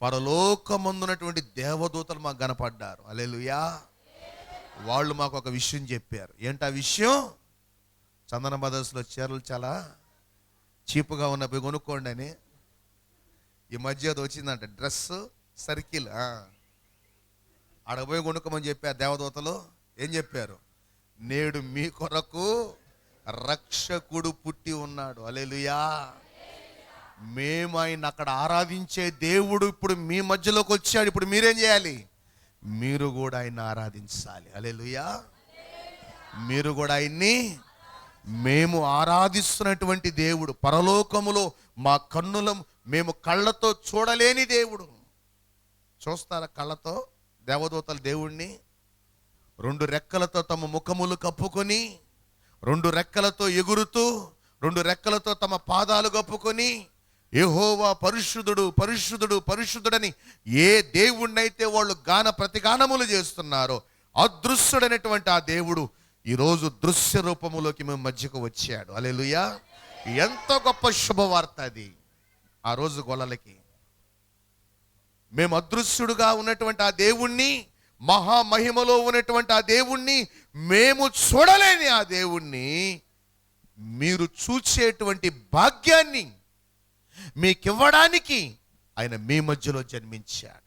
పరలోకమందున్నటువంటి దేవదూతలు మాకు కనపడ్డారు. హల్లెలూయా. వాళ్ళు మాకు ఒక విషయం చెప్పారు. ఏంటా విషయం? చందన బ్రదర్స్లో చీరలు చాలా చీపుగా ఉన్నవి కొనుక్కోండి అని. ఈ మధ్య అది వచ్చిందంట, డ్రెస్ సర్కిల్. ఆడపోయి కొనుక్కోమని చెప్పారు దేవదూతలు. ఏం చెప్పారు? నేడు మీ కొరకు రక్షకుడు పుట్టి ఉన్నాడు. హల్లెలూయా. మేము ఆయన అక్కడ ఆరాధించే దేవుడు ఇప్పుడు మీ మధ్యలోకి వచ్చాడు. ఇప్పుడు మీరేం చేయాలి? మీరు కూడా ఆయన్ని ఆరాధించాలి. హల్లెలూయా. మీరు కూడా ఆయన్ని, మేము ఆరాధిస్తున్నటువంటి దేవుడు పరలోకములో మా కన్నులం మేము కళ్ళతో చూడలేని దేవుడు. చూస్తారా కళ్ళతో దేవదూతలు దేవుణ్ణి? 2 రెక్కలతో తమ ముఖములు కప్పుకొని, 2 రెక్కలతో ఎగురుతూ, 2 రెక్కలతో తమ పాదాలు కప్పుకొని యెహోవా పరిశుద్ధుడు పరిశుద్ధుడు పరిశుద్ధుడని ఏ దేవుణ్ణైతే వాళ్ళు ప్రతిగానములు చేస్తున్నారో అదృశ్యుడైనటువంటి ఆ దేవుడు ఈరోజు దృశ్య రూపములోకి మేము మధ్యకు వచ్చాడు. హల్లెలూయా. ఎంత గొప్ప శుభవార్త అది. ఆ రోజు గొల్లలకి మేము అదృశ్యుడుగా ఉన్నటువంటి ఆ దేవుణ్ణి, మహామహిమలో ఉన్నటువంటి ఆ దేవుణ్ణి, మేము చూడలేని ఆ దేవుణ్ణి మీరు చూచేటువంటి భాగ్యాన్ని మీకివ్వడానికి ఆయన మీ మధ్యలో జన్మించాడు.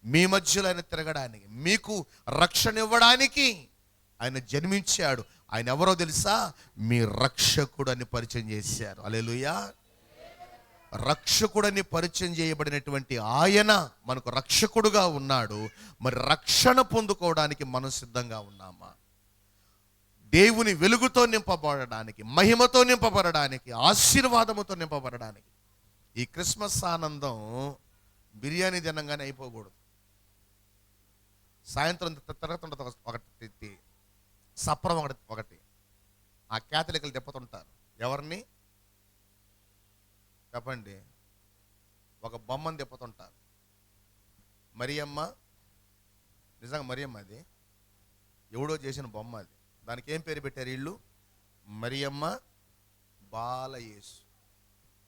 మీ మధ్యలో ఆయన తిరగడానికి, మీకు రక్షణ ఇవ్వడానికి ఆయన జన్మించాడు. ఆయన ఎవరో తెలుసా? మీ రక్షకుడని పరిచయం చేశారు. హల్లెలూయా. రక్షకుడని పరిచయం చేయబడినటువంటి ఆయన మనకు రక్షకుడుగా ఉన్నాడు. మరి రక్షణ పొందుకోవడానికి మనం సిద్ధంగా ఉన్నామా? దేవుని వెలుగుతో నింపబడడానికి, మహిమతో నింపబడడానికి, ఆశీర్వాదముతో నింపబడడానికి ఈ క్రిస్మస్ ఆనందం బిర్యానీ తినంగానే అయిపోకూడదు. సాయంత్రం తిరుగుతుంటుంది ఒకటి సప్రం ఒకటి ఆ కేథలికలు తిప్పుతుంటారు. ఎవరిని చెప్పండి? ఒక బొమ్మను తిప్పుతుంటారు. మరియమ్మ, నిజంగా మరియమ్మ అది ఎవడో చేసిన బొమ్మ అది. దానికి ఏం పేరు పెట్టారు వీళ్ళు? మరియమ్మ బాలయేసు.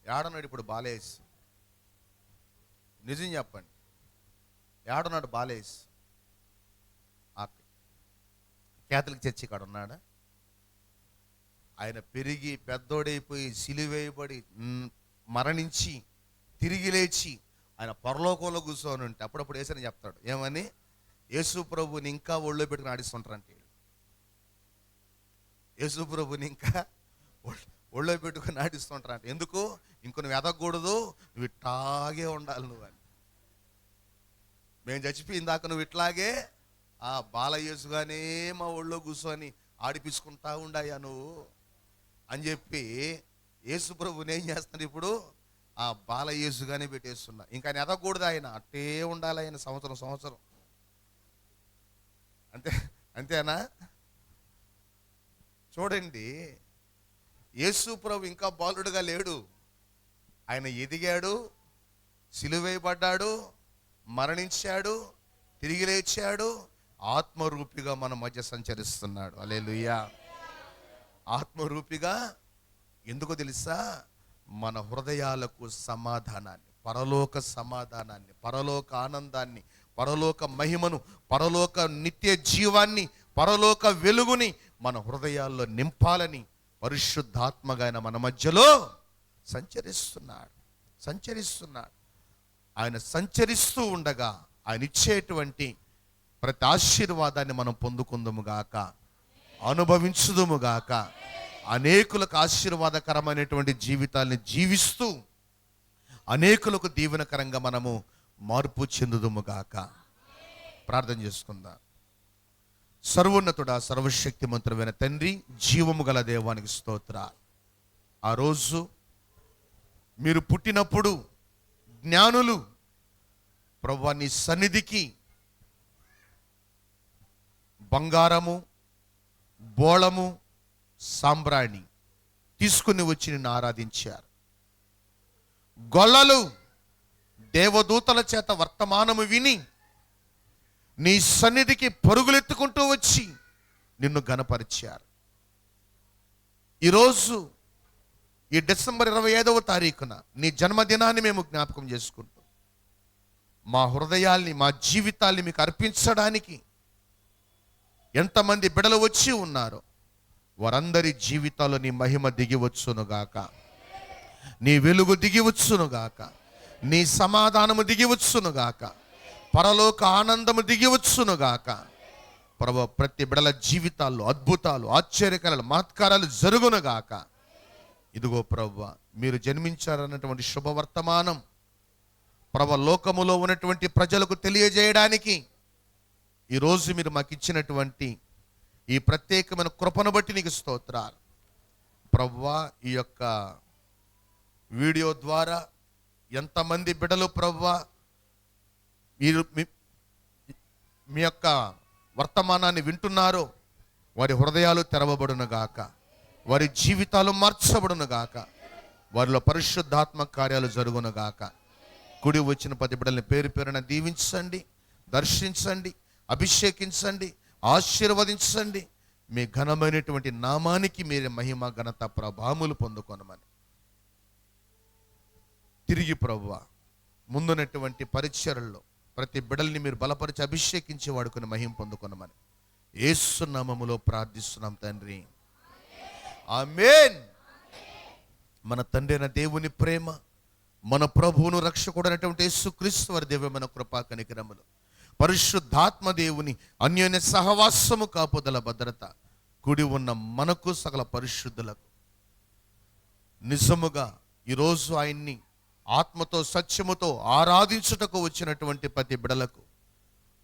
ఏడన్నాడు ఇప్పుడు బాలయేసు? నిజం చెప్పండి, ఏడన్నాడు బాలయేసు? ఆ కేథలిక్ చర్చి కాడ ఉన్నాడా? ఆయన పెరిగి పెద్దోడైపోయి సిలువేయబడి మరణించి తిరిగి లేచి ఆయన పరలోకంలో కూర్చొని ఉంటే అప్పుడప్పుడు యేసని చెప్తాడు. ఏమని? యేసు ప్రభుని ఇంకా ఒళ్ళో పెట్టుకుని ఆడిస్తుంటారంటే, యేసు ప్రభుని ఇంకా ఒళ్ళో పెట్టుకుని ఆడిస్తుంటారంట. ఎందుకు? ఇంకో నువ్వు ఎదగకూడదు, నువ్వు ఇట్లాగే ఉండాలి నువ్వు అని. మేము చచ్చిపోయిన దాకా నువ్వు ఇట్లాగే ఆ బాలయేసుగానే మా ఒళ్ళో కూర్చొని ఆడిపించుకుంటా ఉండాయా నువ్వు అని చెప్పి యేసు ప్రభుని ఏం చేస్తాడు ఇప్పుడు? ఆ బాలయేసుగానే పెట్టేస్తున్నా. ఇంకా ఆయన ఎదగకూడదు, ఆయన అట్టే ఉండాలి ఆయన సంవత్సరం. అంతేనా? చూడండి, యేసు ప్రభు ఇంకా బాలుడుగా లేడు. ఆయన ఎదిగాడు, సిలువేయబడ్డాడు, మరణించాడు, తిరిగి లేచాడు, ఆత్మరూపిగా మన మధ్య సంచరిస్తున్నాడు. హల్లెలూయా. ఆత్మరూపిగా. ఎందుకో తెలుసా? మన హృదయాలకు సమాధానాన్ని, పరలోక సమాధానాన్ని, పరలోక ఆనందాన్ని, పరలోక మహిమను, పరలోక నిత్య జీవాన్ని, పరలోక వెలుగుని మన హృదయాల్లో నింపాలని పరిశుద్ధాత్మగా ఆయన మన మధ్యలో సంచరిస్తున్నాడు. ఆయన సంచరిస్తూ ఉండగా ఆయన ఇచ్చేటువంటి ప్రతి ఆశీర్వాదాన్ని మనం పొందుకుందుముగాక, అనుభవించుదుముగాక, అనేకులకు ఆశీర్వాదకరమైనటువంటి జీవితాన్ని జీవిస్తూ అనేకులకు దీవెనకరంగా మనము మార్పు చెందుదుముగాక. ప్రార్థన చేసుకుందాం. సర్వోన్నతుడా, సర్వశక్తిమంతుడైన తండ్రి, జీవము గల దేవానికి స్తోత్ర. ఆ రోజు మీరు పుట్టినప్పుడు జ్ఞానులు ప్రభువా నీ సన్నిధికి బంగారము, బోళము, సాంబ్రాణి తీసుకుని వచ్చి నిన్ను ఆరాధించారు. గొల్లలు దేవదూతల చేత వర్తమానము విని నీ సన్నిధికి పరుగులెత్తుకుంటూ వచ్చి నిన్ను ఘనపరిచారు. ఈరోజు ఈ డిసెంబర్ 25వ తారీఖున నీ జన్మదినాన్ని మేము జ్ఞాపకం చేసుకుంటాం. మా హృదయాల్ని, మా జీవితాల్ని మీకు అర్పించడానికి ఎంతమంది బిడలు వచ్చి ఉన్నారో వారందరి జీవితాల్లో నీ మహిమ దిగివచ్చునుగాక, నీ వెలుగు దిగివచ్చునుగాక, నీ సమాధానము దిగివచ్చునుగాక, పరలోక ఆనందము దిగివచ్చునుగాక. ప్రభువా ప్రతి బిడల జీవితాల్లో అద్భుతాలు, ఆశ్చర్యకరాలు, మహత్కారాలు జరుగునుగాక. ఇదిగో ప్రభువా మీరు జన్మించారన్నటువంటి శుభవర్తమానం లోకములో ఉన్నటువంటి ప్రజలకు తెలియజేయడానికి ఈరోజు మీరు మాకు ఇచ్చినటువంటి ఈ ప్రత్యేకమైన కృపను బట్టి నీకు స్తోత్రాలు ప్రభువా. ఈ యొక్క వీడియో ద్వారా ఎంతమంది బిడ్డలు ప్రభువా మీరు మీ యొక్క వర్తమానాన్ని వింటున్నారో వారి హృదయాలు తెరవబడును గాక, వారి జీవితాలు మార్చబడును గాక, వారిలో పరిశుద్ధాత్మ కార్యాలు జరుగును గాక. కుడి వచ్చిన 10 బిడ్డల్ని పేరు పేరున దీవించండి, దర్శించండి, అభిషేకించండి, ఆశీర్వదించండి. మీ ఘనమైనటువంటి నామానికి మీరే మహిమ ఘనత ప్రభావములు పొందుకొనమని తిరిగి ప్రభువా ముందున్నటువంటి పరిచర్యల్లో ప్రతి బిడ్డల్ని మీరు బలపరిచి అభిషేకించి వాడుకుని మహిమ పొందుకొనమని యేసు నామములో ప్రార్థిస్తున్నాం తండ్రి, ఆమేన్. మన తండ్రి అయిన దేవుని ప్రేమ, మన ప్రభువును రక్షకుడైనటువంటి యేసుక్రీస్తు వారి దివ్యమైన కృపా కనికరములు, పరిశుద్ధాత్మ దేవుని అన్యోన్య సహవాసము, కాపుదల, భద్రత కూడి ఉన్న మనకు సకల పరిశుద్ధులకు నిజముగా ఈరోజు ఆయన్ని ఆత్మతో సత్యముతో ఆరాధించుటకు వచ్చినటువంటి ప్రతి బిడలకు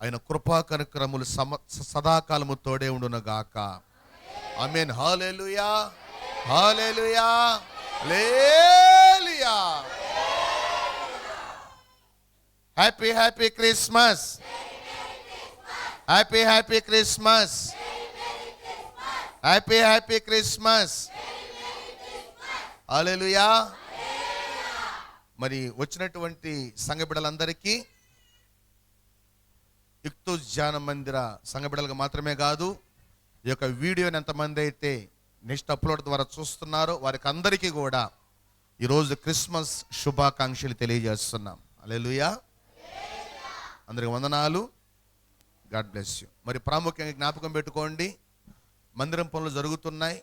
ఆయన కృపా కనికరములు సదాకాలము తోడే ఉండునుగాక. ఆమేన్. హల్లెలూయా, హల్లెలూయా, హల్లెలూయా. Happy happy Christmas, happy happy Christmas, happy happy Christmas. హల్లెలూయా. మరి వచ్చినటువంటి సంఘ బిడ్డలందరికీ ఇక్తూస్ ధ్యాన మందిర సంఘ బిడ్డలకు మాత్రమే కాదు, ఈ యొక్క వీడియోని ఎంతమంది అయితే నెక్స్ట్ అప్లోడ్ ద్వారా చూస్తున్నారో వారికి అందరికీ కూడా ఈరోజు క్రిస్మస్ శుభాకాంక్షలు తెలియజేస్తున్నాం. హల్లెలూయా. అందరికి వందనాలు. God bless you. మరి ప్రాముఖ్యంగా జ్ఞాపకం పెట్టుకోండి, మందిరం పనులు జరుగుతున్నాయి.